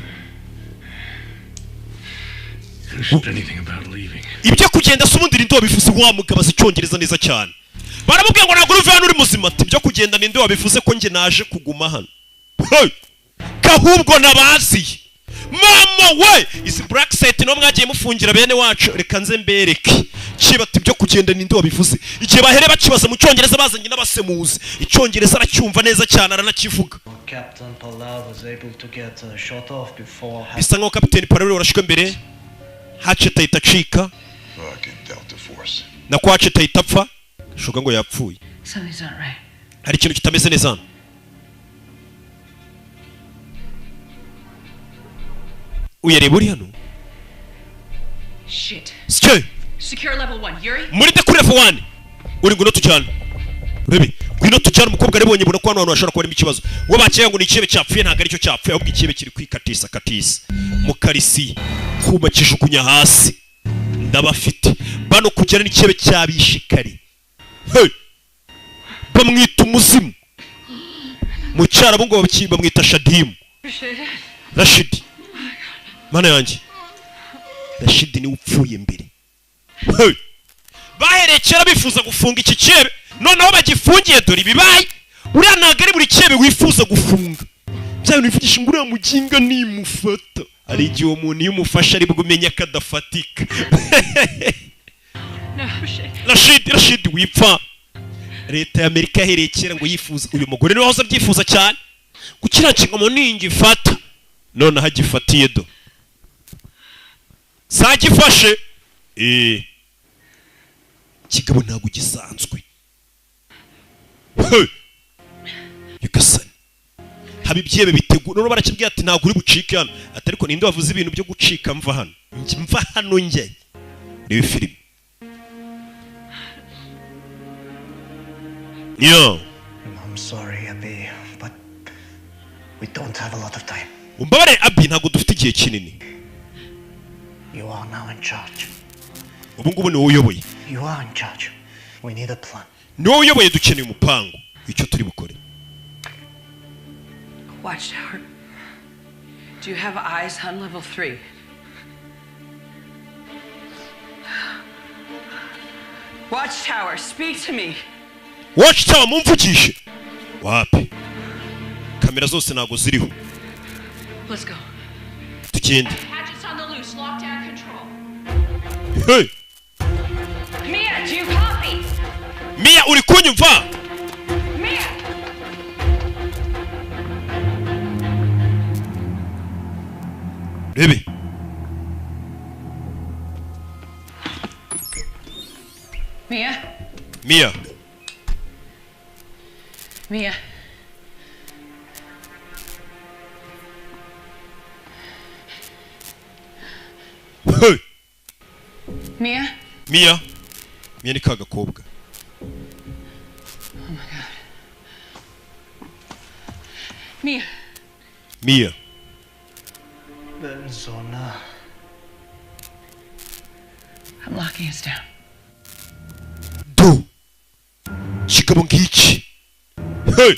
ibyo kugenda se ubundi ninde wabivuze wa mugabo azi icyongereza neza cyane baramubwiye ngo ntabwo uri vana uri muzima ati ibyo kugenda ninde wabivuze ko njye naje kuguma hano kahubwo nabaziye mama we izi black site no mwagiye mufungira bene wacu reka nze mbereke kibati ibyo kugenda ninde wabivuze igihe bahere bakibaza mu cyongereza bazanye n'abasemuzi icyongereza aracyumva neza cyane aranakivuga Captain Palau was able to get shot off before bisa nkaho Captain Palau warashwe mbere Hatchet ahita acika na kwa Hatchet ahita apfa shuka ngo yapfuye hari ikintu kitameze neza hano uyareba uri hano Shit. Secure level 1, Yuri. muri de kuri level 1 uri ngo tujyana urebe ngwino tujyana umukobwa arebonye buna ko hano hashobora kuba ikibazo wo bakeye ngo ni ikebe cyapfuye ntago ari cyo cyapfuye ahubwo ikebe kiri kwikatisa mu karisi kuma kijukunya hasi ndabafite bano kugera n'ikebe cyabishikari bamwita umuzimu mu cyara bo ngo bamwita Shadimu Rashidi mana yanjye Rashidi ni upfuye mbere baherekera bifuza gufunga iki cyebe noneho bagifungiye dore bibaye uriya ntago ari buri cyebe wifuza gufunga bya bintu bivugisha ngo uriya muginga nimufata ari igihe umuntu iyo umufasha ari bwumenya akadafatika Rashidi wipfa leta ya Amerika yaherekera ngo yifuza uyu mugore niwe wahoze abyifuza cyane gukiranshinga mu ningi fata none hagifatiye do sagifashe kigabo ntago gisanzwe yugasani haba ibyebe bitegura none barakibwiye ati ntago uri bucike hano ati ariko ninde wavuze ibintu byo gucika mva hano njye ni filime yo I'm sorry Abby but we don't have a lot of time umbabare Abby ntago dufite igihe kinini You are now in charge ubu ngubu ni wowe uyoboye You are in charge We need a plan ni wowe uyoboye dukeneye umupango icyo turi bukore Watchtower. Do you have eyes on level 3? Watchtower, speak to me. Watchtower mumvugishe wapi kamera zose nago ziriho Let's go. Tugende Hatchets on the loose, lockdown control. Hey Mia, do you copy? Mia uri kunyumva Mia. Rebe Mia. Mia Mia. Hey Mia. Mia ni kagakobwa Oh my god. Mia. Mia Benzona I'm locking us down. do kigabo ngiki hey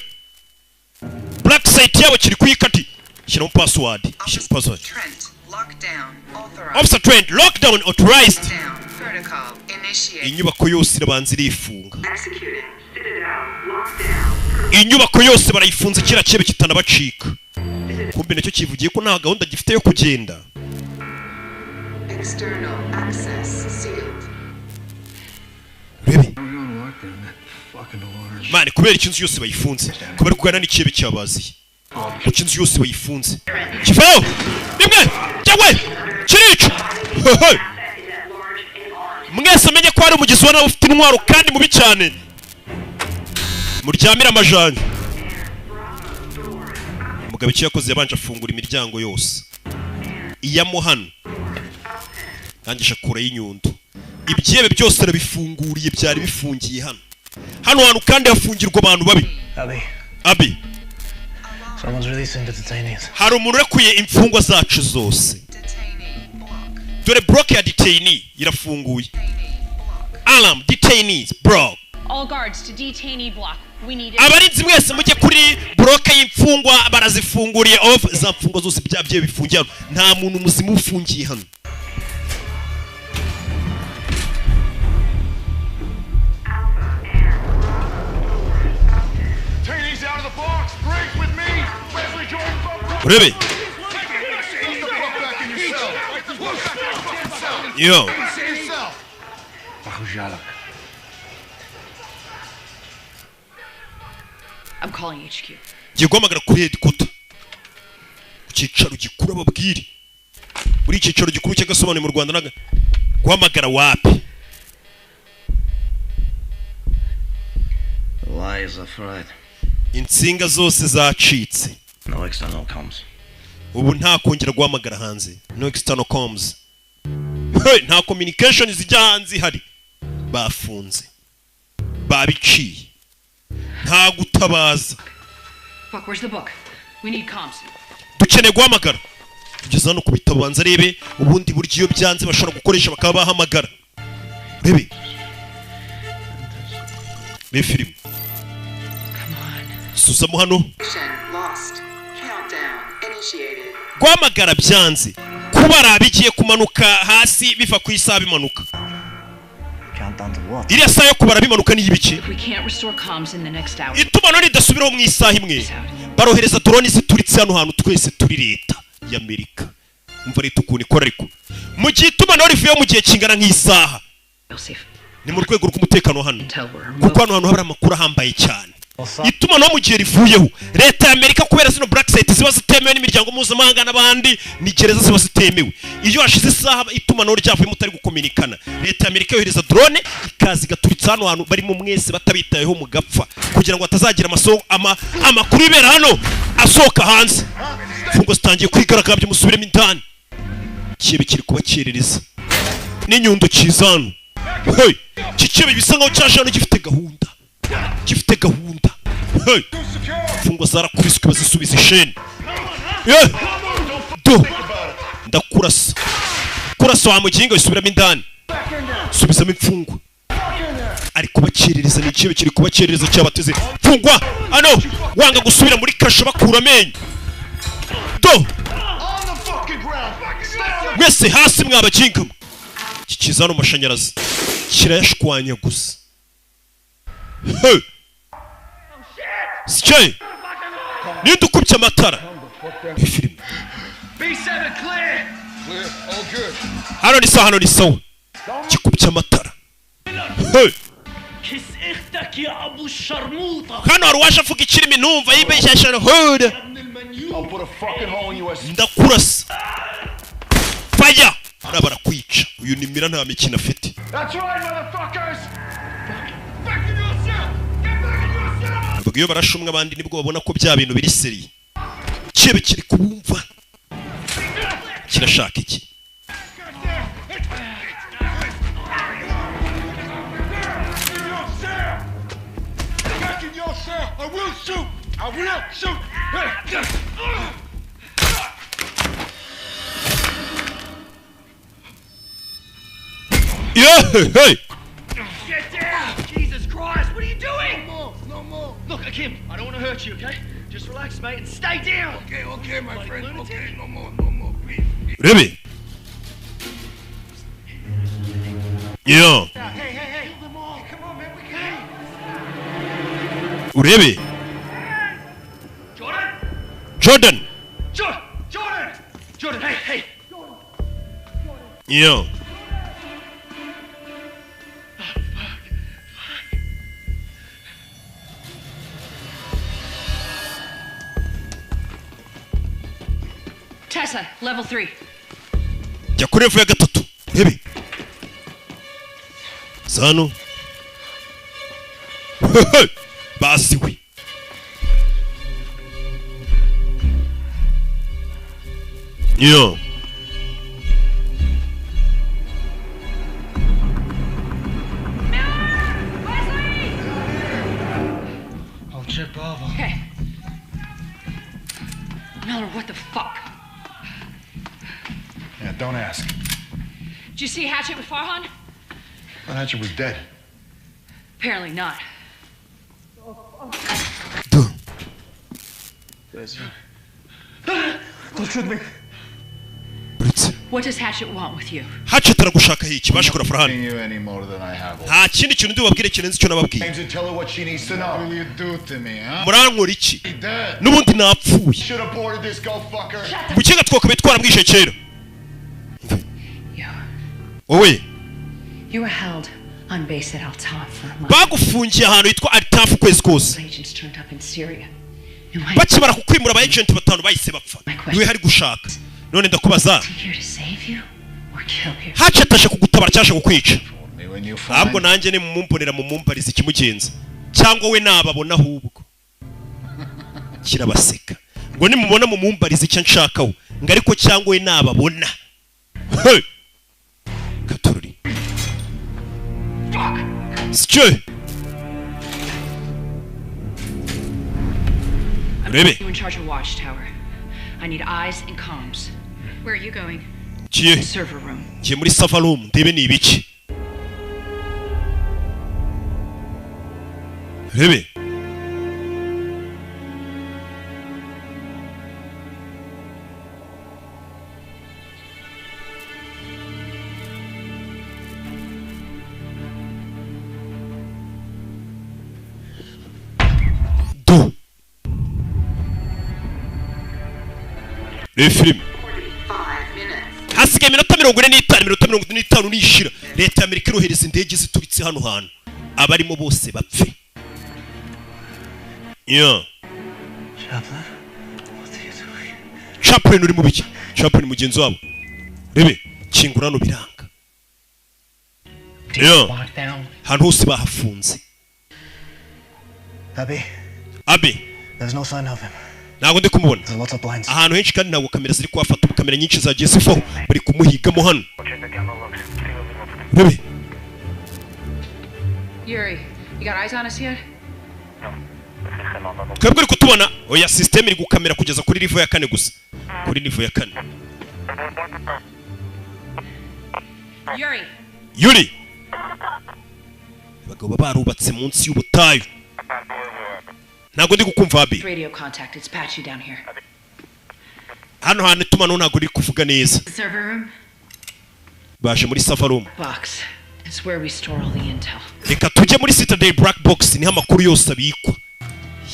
black site yabo kiri kwikati shyiramo password Trent, lockdown, authorized. Officer Trent, lockdown authorized. Protocol, initiate. Inyubako yose irabanza irifunga. Executed. Citadel, lockdown. Inyubako yose barayifunze kira cyebe kitanabacika. Kumbe nacyo kivugiye ko nta gahunda gifite yo kugenda. External access sealed. Rebe. Mane kubera ikinzu yose bayifunze. Kubera kugana n'icyebe cyabaziye. Ikinzu yose bayifunze. Kivayo. Nimwe. Cyangwe. Kirica. Mwese amenye ko ari umugizi wa nawe ufite intwaro kandi mubi cyane. Muryamira amajanja. Umugabo icyo yakoze yabanje afungura imiryango yose. Iyamo hano. Nangisha kure y'inyundo. Ibyebe byose arabifunguriye byari bifungiye hano. Hano hantu kandi hafungirwa abantu babi. Abi. Abi. Someone's releasing the detainees. hari umuntu urekuye imfungwa zacu zose. Dore block ya detainee irafunguye. Alarm, detainees, bro. All guards to detainee block. We need it. Abarinzi mwese mujye kuri block y'imfungwa barazifunguriye off za mfungwa zose byabye bifungiye. Nta muntu muzima ufungiye hano. Detainees out of the box. Break with me. Wesley Jordan. Urebe. Yo. I'm calling HQ. Giye guhamagara kuri headquarter. Ku cyicaro gikuru ababwire. Uri cyicaro gikuru cy'agasobanuro mu Rwanda naga. Guhamagara wapi? The wires are fried. Insinga zose zacitse. No external comms. Ubu nta kongera guhamagara hanze. No external comms. Hey, nta communication zijya hanze hari. Bafunze. Babiciye. Nta gutabaza. Fuck, where's the book? We need comms. Dukeneye guhamagara. Tugeze hano kubitabanza rebe ubundi buryo iyo byanze bashobora gukoresha bakaba bahamagara. Rebe. Be film. Susamo hano. Lost. Countdown initiated. Guhamagara byanze. Kubara abigiye kumanuka hasi biva ku isaha bimanuka. Countdown to what? Iriya saha yo kubara bimanuka ni ibiki? We can't restore comms in the next hour. Itumano ridasubiraho mu isaha imwe. Barohereza drone zituritse hano hantu twese turi leta ya Amerika. Umva leta ukuntu ikora ariko. Mu gihe itumano rivuye mu gihe kingana nk'isaha. Ni mu rwego rw'umutekano hano. Kuko hano hantu hari amakuru ahambaye cyane. Itumano mu gihe rivuyeho leta ya Amerika kubera zino black site ziba zitemewe n'imiryango mpuzamahanga n'abandi ni gereza ziba zitemewe. Iyo hashize isaha itumano ryavuye mutari gukominikana leta ya Amerika yohereza drone ikazi igaturitsa hano hantu barimo mwese batabitayeho mu gapfa kugira ngo atazagira amakuru ibera hano asohoka hanze. Fungo zitangiye kwigaragambya musubiremo indani. Kibe kiri kubakerereza n'inyundo kizano. Hey, kikibe bisa nkaho cyaje hano gifite gahunda. Gifite gahunda. Hey, fungo zarakubiswe bazisubiza isheni. Yeah. Do. Ndakurasa. Kurasa wa mugingo isubiramo indani. Subizamo imfungwa. Ari kubakerereza ni kibe kiri kubakerereza cyabateze. Fungwa. Ano, wanga gusubira muri kasho bakura amenyo. Do. Mwese hasi mwabaginga. Kikizano mashanyarazi. Kirayashwanya gusa. Hey. Sike. Nindukubye amatara. Film. B7 clear. Clear. All good. Hano ni sawa. Kikubye amatara. Hey. Hano arwasha fuka ikirimi numva yibeshya hood. I'll put a fucking hole in you. Ndakurasa. Fire. Arabara kwica. Uyu ni mira nta mikino afite. That's right, motherfuckers. Iyo barashumwa abandi nibwo babona ko bya bintu biri seri. Kibe kiri kubumva. Kirashaka iki? Yeah, hey. Get down! Jesus Christ, what are you doing? No more. Look, Akim, I don't want to hurt you, okay? Just relax, mate, and stay down. Okay, my friend. Lunatic. Okay, no more, please. Rebe. Yo. Hey, kill them all. Come on, man, we can. Urebe. Jordan, hey. Yo. Tessa, level 3. Jya kuri level ya gatatu. Rebe. Zano. Basiwe. Yo. I'll check Bravo. Okay. What the fuck? Yeah, don't ask. Did you see Hatchet with Farhan? Well, Hatchet was dead. Apparently not. Don't shoot me. What does Hatchet want with you? Hatchet aragushaka iki bashikora Farhan. You any more than I have. Nta kindi kintu ndi babwire kirenze icyo nababwiye. James, tell her what she needs to know. What will you do to me, huh? Murankora iki? Nubundi napfuye. Should have boarded this go fucker. Mukinga twoka bitwara mwishe kera. Wowe. You were held on base at Al-Taf for a month. Bagufungiye ahantu hitwa Al-Taf kwezi kose. Agents turned up in Syria. Bakimara kukwimura aba agent batanu bahise bapfa. Niwe hari gushaka. None ndakubaza. Hatchet aje kugutabara cyaje kukwica. Ahubwo nanjye ni mumumbonera mumumbariza ikimugenza. Cyangwa we nababona ahubwo. Kirabaseka. Ngo nimubona mumumbariza icyo nshakaho. Ngariko cyangwa we nababona. Hey! Katururi. Fuck. Sike. Rebe. You in charge of Watchtower. I need eyes and comms. Where are you going? Kiye. Server room. Kiye muri server room ndebe ni ibiki. Rebe. Le film. Hasigaye iminota 45 nishira. Leta ya Amerika irohereza indege zituritse hano hantu. Abarimo bose bapfe. Yeah. Chaplain? What are you doing? Chaplain uri mu biki? Chaplain mugenzi wabo. Rebe, kingura no biranga. Yeah. Hano hose bahafunze. Abi. There's no sign of him. Ntabwo ndi kumubona. Ahantu henshi kandi ntabwo kamera ziri kuhafata, kamera nyinshi zagiye zivaho bari kumuhigamo hano. Rebe. Yuri, you got eyes on us yet? Twebwe uri kutubona oya system iri gukamera kugeza kuri level ya 4 gusa. Kuri level ya 4. Yuri. Bagabo barubatse munsi y'ubutayu. Ntabwo ndi gukumva abi. Radio contact, it's patchy down here. Hano hantu tumano ntabwo uri kuvuga neza. Server room? Baje muri server room. Box. It's where we store all the intel. Reka tujye muri Saturday Black Box ni amakuru yose abikwa.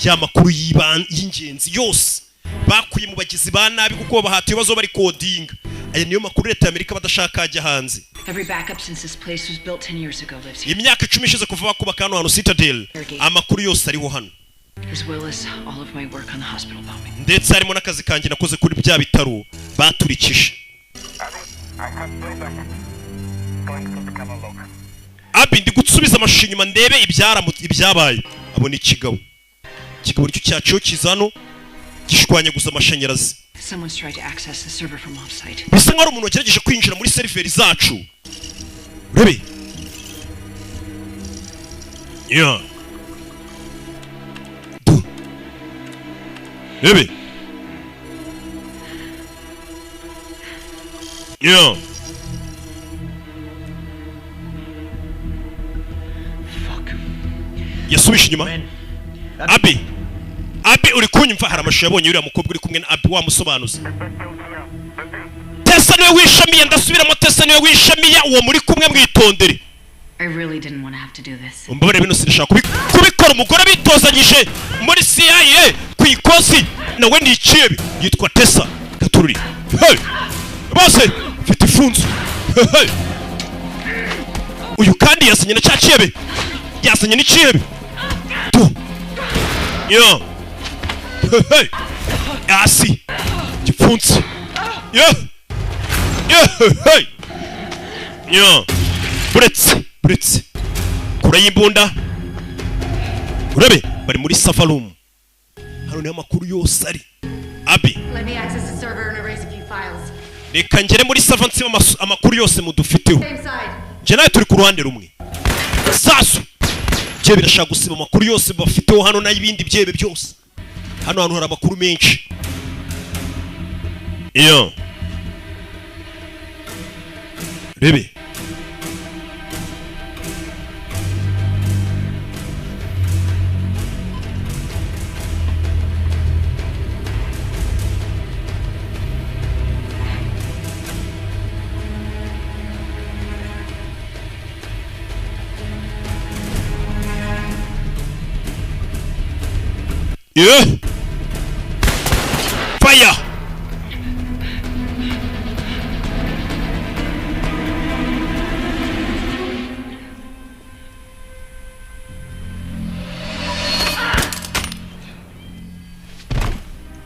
Ya makuru y'ingenzi yose. Bakuye mu bagizi ba nabi kuko bahatiye bazo bari coding. Aya niyo makuru leta ya Amerika badashaka ajya hanze. Every backup since this place was built 10 years ago lives here. Imyaka 10 ishize kuva bakubaka hano Citadel. Amakuru yose ariho hano. As well as all of my work on the hospital bombing. Ndetse harimo nakazi kanjye nakoze kuri bya bitaro baturikije. Abi ndi gutsubiza amashusho inyuma ndebe ibyabaye. Abona ikigabo. Ikigabo cyo cyacu kizano gishwanye guza amashanyarazi. Someone's tried to access the server from offsite. Bisa nk'ari umuntu wagerageje kwinjira muri serveri zacu. Rebe. Yeah. Rebe. Yeah. Fuck. Yasubisha inyuma. Abi. Abi uri kunyumva hari amashusho yabonye uriya mukobwa uri kumwe na Abi wamusobanuza. Tessa niwe wishamiye ndasubiramo Tessa niwe wishamiye uwo muri kumwe mwitondere. I really didn't want to have to do this. Umbabare bino sinashaka kubikora umugore bitozanyije muri CIA ku ikosi nawe ni ikibi yitwa Tessa Katururi. Hey! Bose fite ifunzo. Hey! Uyu kandi yasinye na cyaciebe. Yasinye ni ciebe. Tu. Yo. Hey! Asi. Gifunzo. Yo. Yo. Hey! Yo. Brits. Kura yimbunda. Urebe bari muri server room. Hano ni amakuru yose ari. Abi. Let me access the server and erase a few files. Reka ngere muri server nsima amakuru yose mudufiteho. Same side. Je nawe turi ku ruhande rumwe. Sasu. Je birashaka gusiba amakuru yose bafiteho hano n'ibindi byebe byose. Hano hari amakuru menshi. Iyo. Rebe. Yeah. Fire.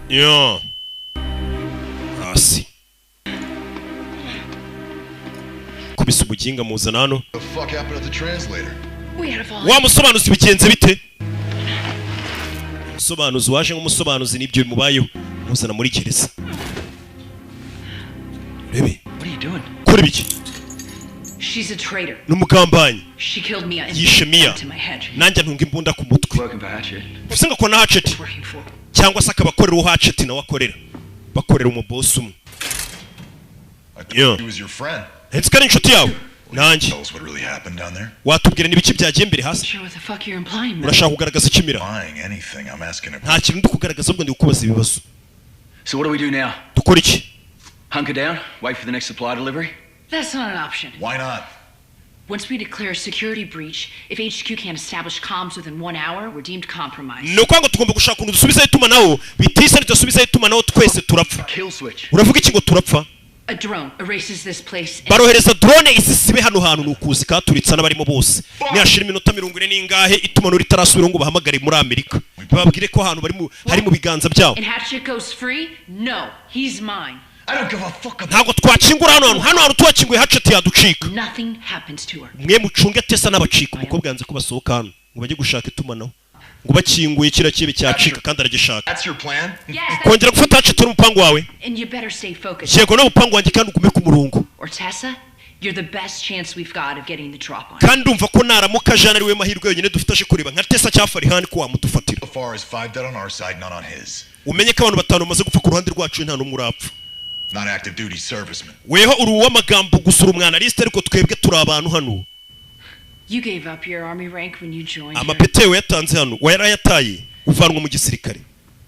Yeah. Asi. Kubisa ubuginga muzana hano. The fuck happened to the translator? We had a fall. Wa musobanuzi bigenze bite? Musobanuzi waje nk'umusobanuzi nibyo bimubayeho. Muzana muri gereza. Rebe. What are you doing? Kora biki? She's a traitor. Numugambanyi. She killed Mia and Yishe Mia. to my head. Nanjye ntunga imbunda ku mutwe. Working for Hatchet. Usenga ko na Hatchet. Cyangwa se akabakorera Hatchet nawe akorera. Bakorera umuboss umwe. He was your friend. Etse kari inshuti yawe. Nanjye. Tell us what really happened down there. Watubwira nibiki byagiye mbere hasi. Sure what the fuck you're implying, man. Urashaka kugaragaza ikimira. Lying anything. I'm asking a Nta kintu ndi kugaragaza ubwo ndi kubaza ibibazo. So what do we do now? Dukora iki? Hunker down? Wait for the next supply delivery? That's not an option. Why not? Once we declare a security breach, if HQ can't establish comms within 1 hour, we're deemed compromised. No kwanga tugomba gushaka ukuntu dusubiza itumanaho bitisa ridasubiza itumanaho twese turapfa. Kill switch. Uravuga iki ngo turapfa? A drone erases this place. Barohereza drone isisibe hano hantu nukuzi katuritsa n'abarimo bose. Niyashira iminota 40 n'ingahe itumano ritarasubira ngo bahamagare muri Amerika. Bababwire ko hano hari mu biganza byabo. And Hatchet goes free? No, he's mine. I don't give a fuck about. Ntago twakingura hano twakinguye Hatchet yaducika. Nothing happens to her. Mwe mucunge tesa n'abacika umukobwa yanze ko basohoka hano ngo bajye gushaka itumanaho. Ngo bakinguye kira kibe cyacika kandi aragishaka. That's your plan? Kongera gufata Hatchet umupango wawe. And you better stay focused. Yego no umupango wanjye kandi ugume ku murongo. Or Tessa, you're the best chance we've got of getting the drop on. Kandi umva ko naramuka Jean ari we mahirwe yonyine dufite aje kureba nka Tessa cyafari hani ko wamudufatira. So far as 5 dead on our side, none on his. Umenye ko abantu batanu bamaze gupfa ku ruhande rwacu nta numwe urapfa. Not active duty servicemen. Weho uri uw'amagambo gusura umwana liste ariko twebwe turi abantu hano. You gave up your army rank when you joined. Amapete we yatanze hano yarayataye uvanwa mu gisirikare.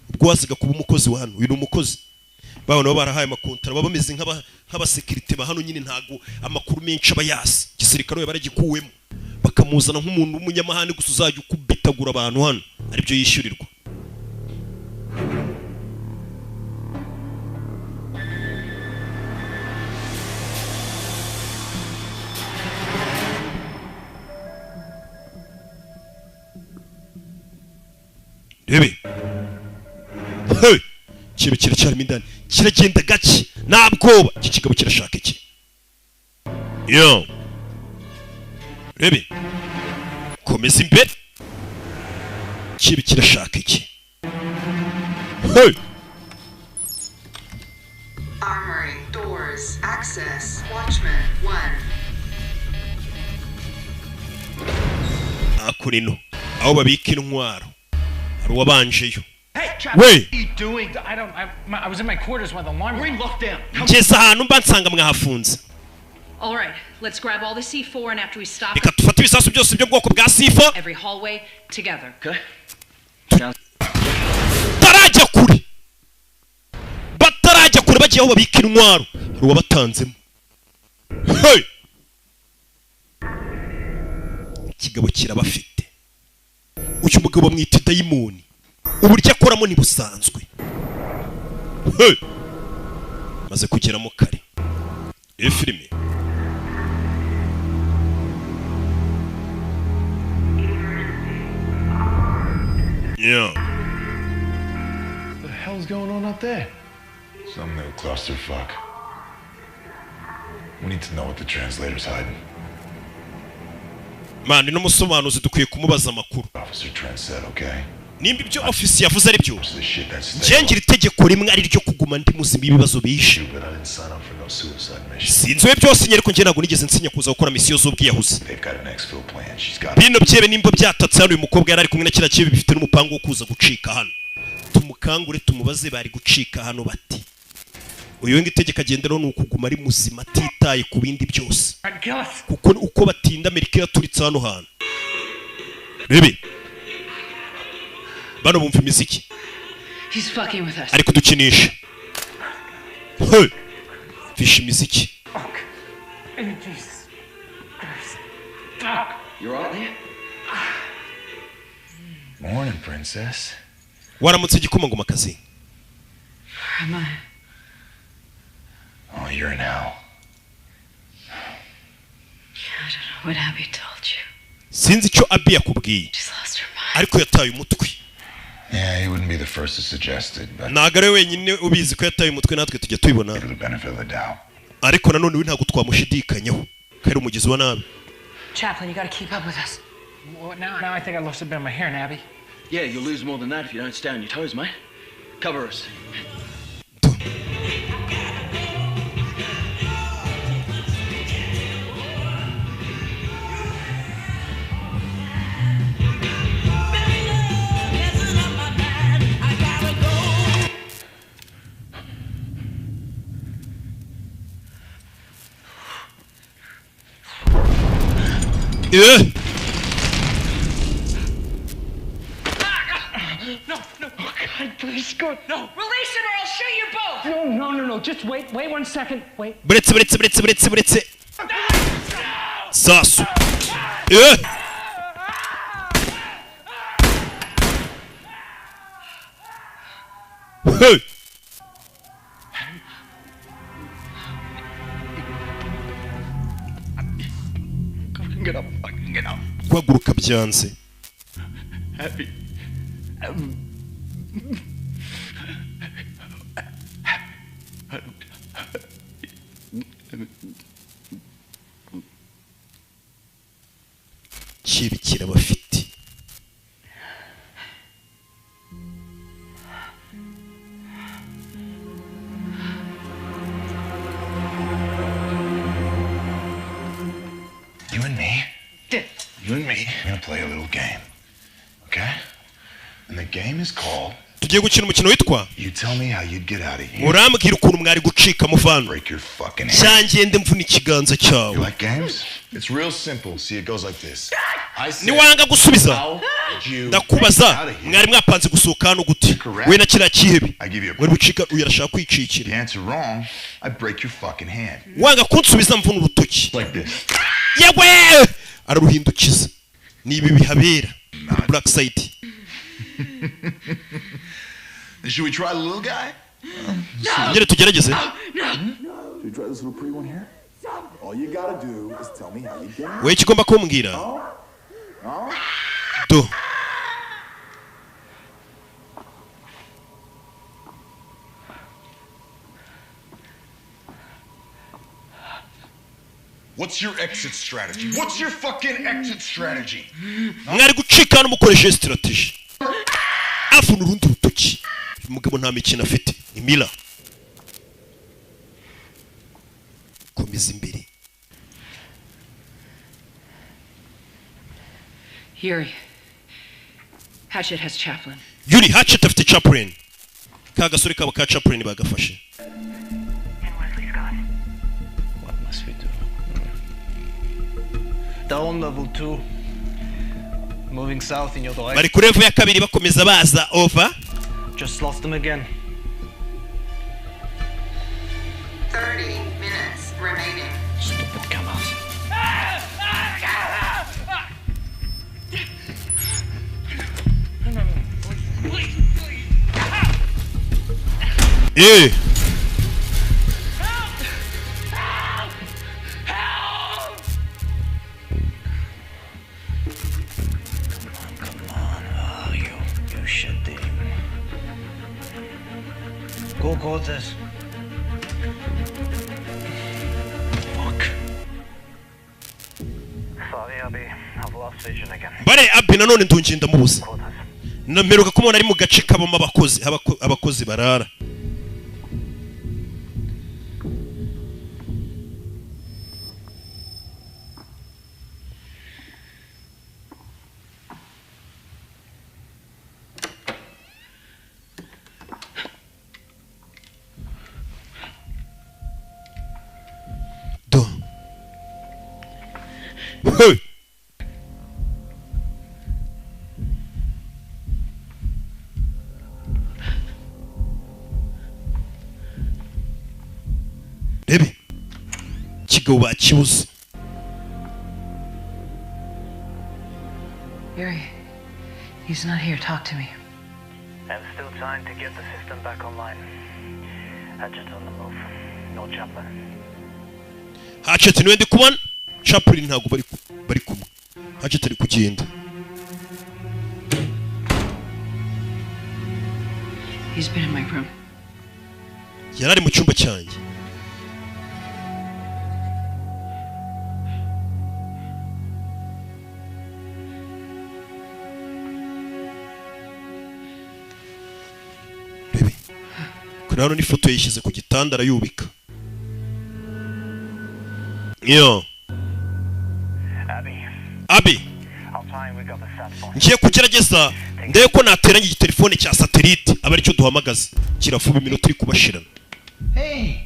Ubwo waziga kuba umukozi wa hano uyu umukozi. Bawo nabo barahaye amakontara baba bameze nk'abasekirite ba hano nyine ntago amakuru menshi abayasi. Gisirikare we baragikuwemo. Bakamuzana nk'umuntu w'umunyamahane gusa uzajya ukubitagura abantu hano. Ari byo yishyurirwa. Rebe. Hey. Kibe kiracyarimo indani. Kiragenda gake. Nabwoba. Iki kigabo kirashaka iki? Yo. Rebe. Komeza imbere. Kibe kirashaka iki? Hey. Armory, doors, access, watchman, 1. Akurino. Aho babika intwaro. Wabanjeyo. Hey, we. What are you doing? I was in my quarters when the alarm. We're in lockdown. Ngeze ahantu mba nsanga mwahafunze. All right, let's grab all the C4 and after we stop. Reka tufate ibisasu byose byo bwoko bwa C4. Every hallway together. Okay. Tarajya kure. Batarajya kure bagiye aho babika intwaro. Hari wabatanzemo. Hey. Kigabo kirabafite. Uyu mugabo bamwita dayimoni. Uburyo akoramo ni busanzwe. Hey. Maze kugeramo kare. Filime. Yeah. What the hell's going on up there? Some new clusterfuck. We need to know what the translator's hiding. Mani n'umusobanuzi dukwiye kumubaza amakuru. Officer Trent said, okay? Nimba ibyo office yavuze ari byo. Ngira itegeko rimwe ari ryo kuguma ndi muzima ibibazo bishe. Sinzwe byose nyereko nge nago nigeze nsinya kuza gukora misiyo z'ubwiyahuzi. Bino byebe nimba byatatse hano uyu mukobwa yari ari kumwe na kira kibe bifite n'umupango wo kuza gucika hano. Tumukangure tumubaze bari gucika hano bati. uyu wenga itegeko agenderaho ni ukuguma ari muzima atitaye ku bindi byose kuko uko batinda Amerika yaturitse hano hantu rebe bano bumva imiziki ari kudukinisha fisha imiziki Morning, princess. waramutse igikomangoma kazi Oh, you're in hell. I don't know what Abby told you. sinzi icyo Abby yakubwiye ariko yataye umutwe. Yeah, he wouldn't be the first to suggest it, but ntago ari wenyine ubizi ko yataye umutwe natwe tujya tubibona ariko nanone we ntago twamushidikanyaho kari umugizi wa nabi. Chaplain, you gotta keep up with us. Now I think I lost a bit of my hair, Nabby. Yeah, you'll lose more than that if you don't stay on your toes, mate. Cover us. Yeah. No. Oh, God, please, go. No. Release him or I'll shoot you both. No. Just wait 1 second. Wait. Buretse. Sasu. Yeah. Hey. Get up. Guhaguruka byanze. Happy. Kibikira bafite. You and me, we're gonna play a little game, okay? And the game is called. Tugiye gukina umukino witwa. You tell me how you'd get out of here. Urambwira ukuntu mwari gucika muvano. Break your fucking hand. Cyangende mvuna ikiganza cyawe. You like games? It's real simple. See, it goes like this. Ni wanga gusubiza. Ndakubaza mwari mwapanze gusohoka hano gute? We na kira kihebi. Wari bucika uyarashaka kwicikira. The answer wrong, I break your fucking hand. Wanga kunsubiza mvuna urutoki. Like this. Yewe! Araruhindukiza. Ni ibi bihabera. Black side. Should we try the little guy? Ngere tugerageze. Should we try this little pretty one here? All you gotta do is tell me how you get out. We kigomba kumbwira. Do. What's your exit strategy? What's your fucking exit strategy? Mwari gucika hano mukoresheje strategy. Afuna urundi rutoki. Umugabo nta mikino afite. Imila. Komeza imbere. Yuri. Hatchet has chaplain. Yuri Hatchet afite chaplain. Ka gasore kabo ka chaplain bagafashe. What must we do? Down level 2. Moving south in your direction. Bari kuri level ya kabiri bakomeza baza over. Just lost them again. 30 minutes remaining. Stupid cameras. Eh. You shit demon. Go quarters. Fuck. Sorry, Abby. I've lost vision again. Bare Abby nanone ndungiye ndamubuza. Nameruka kumubona ari mu gace kabamo abakozi barara. Baby, kigabo bakibuze. Yuri, he's not here. Talk to me. I'm still trying to get the system back online. Hatchet's on the move. No Chaplin. Hatchet niwe ndi kubona. Chaplin ntago bari kumwe. Hatchet ari kugenda. He's been in my room. Yarari mu cyumba cyanjye. Hano ni foto yishyize ku gitanda arayubika. Yo. Abi. Ngiye kugerageza ndebe ko nateranye igitelefone cya satellite abari cyo duhamagaza kirafuba iminota iri kubashirana.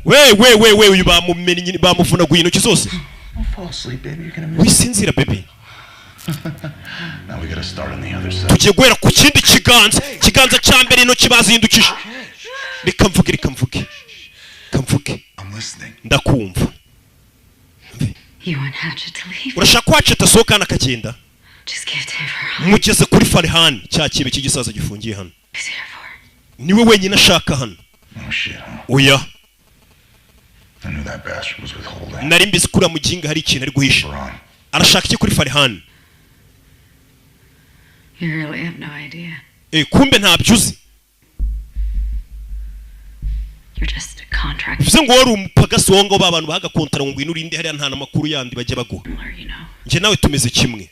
We uyu bamumenye bamuvunaguye intoki zose. Wisinzira baby. Now we gotta start on the other side. Tugiye guhera ku kindi kiganza cya mbere intoki bazindukije. Reka mvuge. Ndakumva. You want Hatchet to leave? Urashaka Hatchet asohoka akagenda? Just give Farhan. Mugeze kuri Farhan cya kibe cy'igisaza gifungiye hano. Niwe wenyine ashaka hano. Oya. I knew that bastard was withholding. Nari mbizi kuri muginga hari ikintu ari guhisha. Arashaka iki kuri Farhan? You really have no idea. Kumbe ntabyuzi. You're just a contract. Bivuze ngo wari umupagasi wongo babantu bahaga kontara ngo inurinde hari nta namakuru yandi bajye baguha. Nje nawe tumeze kimwe.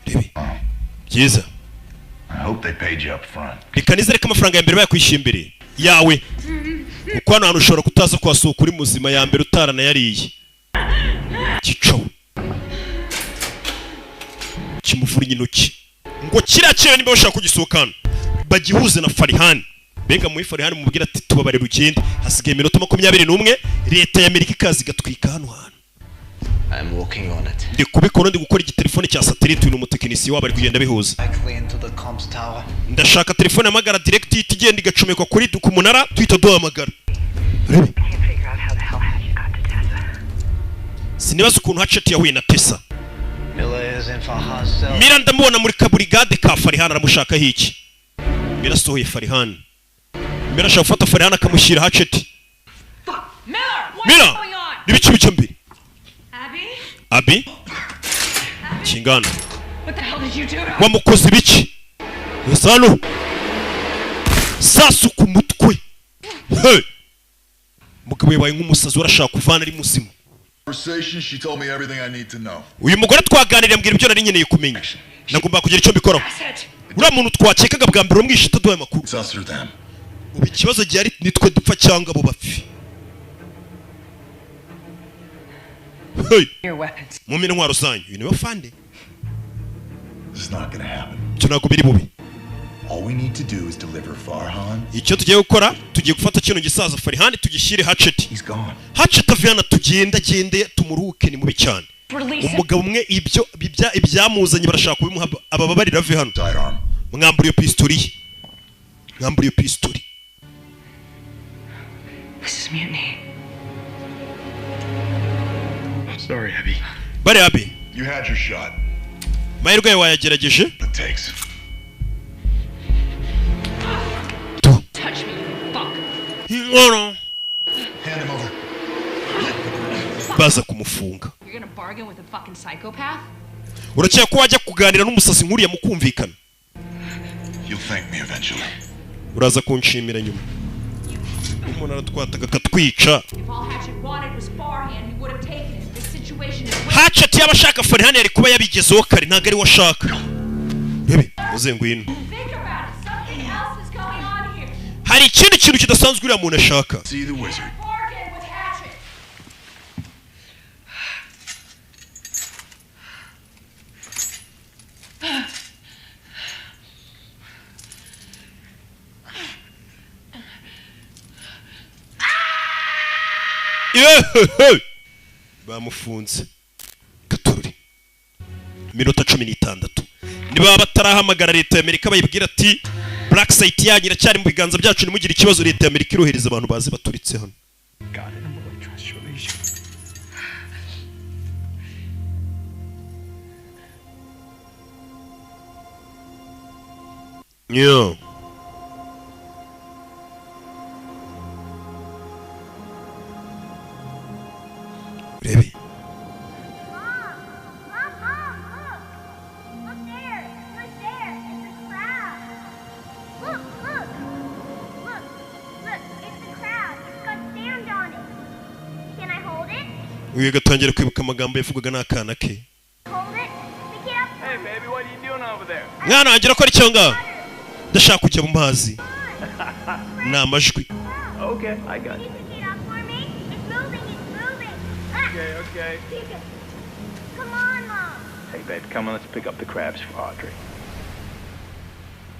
Rebe. Byiza. I hope they paid you up front. Bikanizere ko amafaranga ya mbere bayakwishimbire yawe. Kuko hano ushobora kutaza kwasuka uri muzima ya mbere utarana yariye. Gico. Kimuvura intoki. Ngo kirakire niba bashaka kugisohokana. Bagihuze na Farhan. Benga mu Farhan mubwira ati tubabare rugende hasigaye iminota 21 leta ya Amerika ikazi gatwika hano hano. I'm working on it. Ndi kubikora ndi gukora igitelefone cya satellite uyu umutekinisiye wabari kugenda bihuza. Ndashaka telefone amagara direct igenda igacomekwa kuri ku munara twita duhamagara. Sinibaza ukuntu Hatchet yahuye na Tessa. Mira ndamubona muri kaburigade ka Farhan aramushaka hiki. Mira sohoye Farhan. Mira ashaka gufata Farhan akamushyira Hatchet. Mira nibicu bice mbere. Abi? Kingana. What the hell did you do? Wamukoze biki? Yesano. Sasu ku mutwe. Hey. Mugabo yabaye nk'umusazi urashaka kuvana ari muzima. She told me everything I need to know. Uyu mugore twaganiriye mbwira ibyo nari nkeneye kumenya. Nagomba kugira icyo mbikoraho. Uriya muntu twakekaga bwa mbere umwishita duhaye makuru. Ubu ikibazo gihari nitwe dupfa cyangwa abo bapfi. Hey. Mumene ntwaro zanyu. Uyu niwe fande. This is not going to happen. Tunago biri bubi. All we need to do is deliver Farhan. Icyo tugiye gukora tugiye gufata kino gisaza Farhan tugishyire Hatchet. He's gone. Hatchet avyana tugenda tumuruke ni mubi cyane. Umugabo umwe ibyo ibyamuzanye barashaka kubimuha abababarira ave hano. Mwambura iyo pistoli. Mwambura iyo pistoli. This is mutiny. Sorry, Abby. Bare Abby. You had your shot. Mahirwe wayagerageje? It takes. Touch me, fuck. No. Hand him over. Baza kumufunga. You're gonna bargain with a fucking psychopath? Urakeka ko wajya kuganira n'umusazi nkuriya mukumvikana? You'll thank me eventually. Uraza kunshimira nyuma. Umuntu aratwataga katwica. If all Hatchet wanted was Farhan, he would have taken it. This situation is Hatchet yabashaka Farhan yari kuba yabigezeho kare ntago ari washaka. Bebe, uze ngwino. Hari ikindi kintu kidasanzwe uriya muntu ashaka. See the wizard. Bamufunze. katururi minota 16 niba batarahamagara leta ya Amerika bayibwira ati black site yanyu iracyari mu biganza byacu nimugire ikibazo leta ya Amerika irohereza abantu bazi baturitse hano. Got it. I'm gonna trust you, Alicia. Yeah. Baby. Uyu gatangira kwibuka amagambo yavugaga n'akana ke. Hey baby, what are you doing over there? Mwana agira ko ari cyonga. Ndashaka kujya mu mazi. Namajwi. Okay, I got you. Okay. Come on, Mom. Hey babe, come on, let's pick up the crabs for Audrey.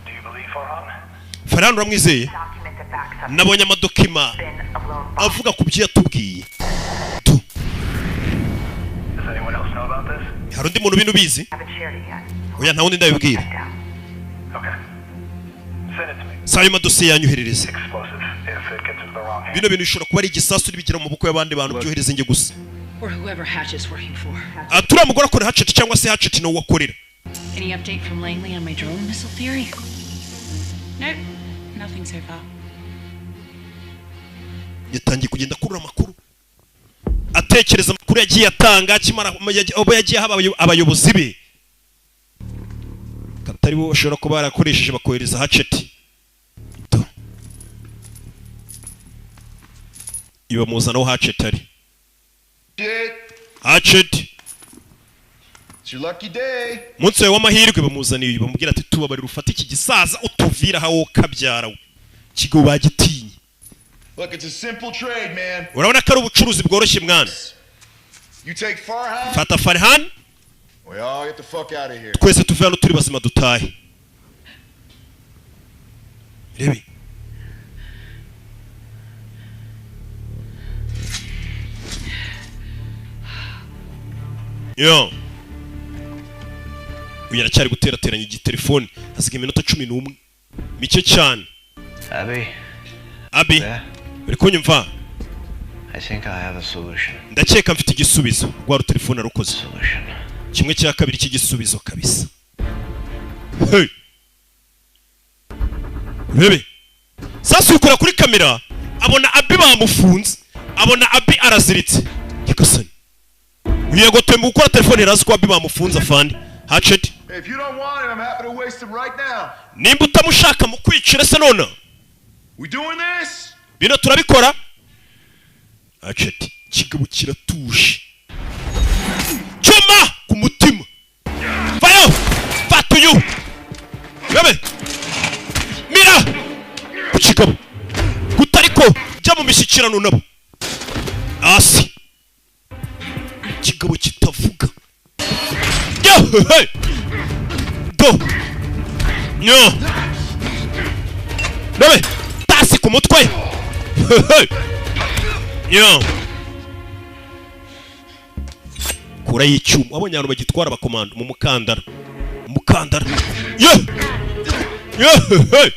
Do you believe Farhan? Farhan uramwizeye? Nabonye amadokima avuga ku byo yatubwiye. Does anyone else know about this? Hari undi muntu bino bizi? Oya nta wundi ndabibwira. Okay. Send it to me. Sayo madosiye yanyoherereze. Explosive. If it gets into the wrong hands. Bino bintu bishobora kuba ari igisasu nibigira mu bukwe y'abandi bantu byohereze nge gusa. Or whoever Hatch is working for. Atura mugora kore Hatchet cyangwa se Hatchet no wakorera. Any update from Langley on my drone missile theory? Nope. Nothing so far. Yatangiye kugenda kurura amakuru. Atekereza amakuru yagiye atanga kimara abo yagiye haba abayobozi be. Katari bo bashobora kuba barakoresheje bakohereza Hatchet. Iba muzana Hatchet ari. Hatchet. It's your lucky day. Munsi w'amahirwe bamuzaniye bamubwira ati tubabarira ufata iki gisaza utuvira hawo kabyara kigo bagitinye. Look, it's a simple trade, man. Urabona ko ari ubucuruzi bworoshye mwana. You take Farhan. Fata Farhan. We all get the fuck out of here. Twese tuve hano turi bazima dutahe. Rebi. Yo. Uyu aracyari guterateranya igitelefone hasiga iminota 11 mike cyane. Abi uri kunyumva? I think I have a solution. Ndakeka mfite igisubizo rwa telefone arukoze. Kimwe cya kabiri cy'igisubizo kabisa. Hey. Rebe. Sasa ukora kuri kamera abona Abi bamufunze abona Abi araziritse. Yakasani. Uyego tembu gukora telefone razi ko Abi bamufunze afandi. Hatchet. If you don't want him, I'm happy to waste him right now. Nimba utamushaka mu kwicira se nona. We doing this? Bino turabikora. Hatchet kigabo kiratuje. Chuma ku mutima. Vayo! Fatu you. Bebe. Mira. Kigabo. Kutariko jya mu mishyikirano nabo. Asi. Kigabo kitavuga. Yo! Hey! Do. Nyo. Bebe. Tasi ku mutwe. Hey! Yo. Kura y'icyuma abonye abantu bagitwara abakomando mu mukandara. Umukandara. Yo! Yo! Hey!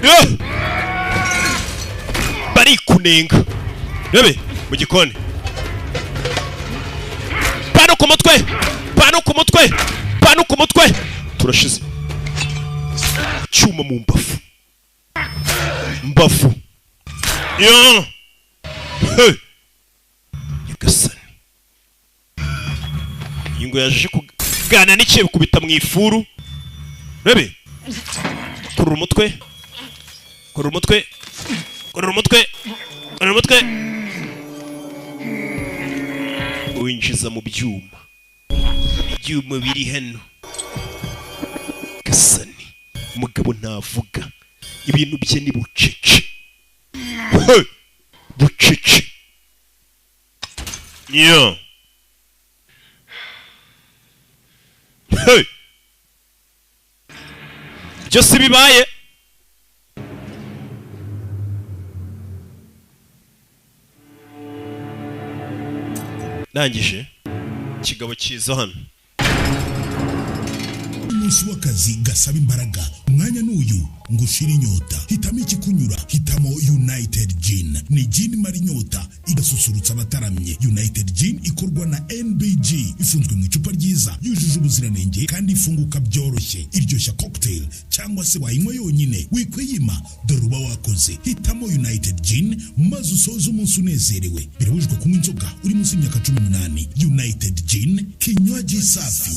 Yo! Bari kunenga. Bebe mu gikoni. Pano ku mutwe. Pano ku mutwe. Pano ku mutwe. Turashize. Cyuma mu mbafu. Mbafu. Yo! Hey! Yagasani. Ingo yaje kugana n'ikiye kubita mu ifuru. Bebe. Kurura umutwe. Kurura umutwe. Kurura umutwe. Kurura umutwe. Winjiza mu byuma. Ibyuma biri hano. Gasani. Umugabo ntavuga. Ibintu bye ni bucece. Hey! Bucece. Yo. Hey! Byose bibaye. nangije kigabo kiza hano umunsi w'akazi gasaba imbaraga umwanya n'uyu ngo ushire inyota hitamo ikikunyura hitamo United Gin ni gin mara inyota igasusurutsa abataramye United Gin ikorwa na NBG ifunzwe mu icupa ryiza yujuje ubuziranenge kandi ifunguka byoroshye iryoshya cocktail cyangwa se wayinywa yonyine wikwiyima dore uba wakoze hitamo United Gin maze usoze umunsi unezerewe birabujwe kunywa inzoga uri munsi y'imyaka 18 United Gin kinywaji safi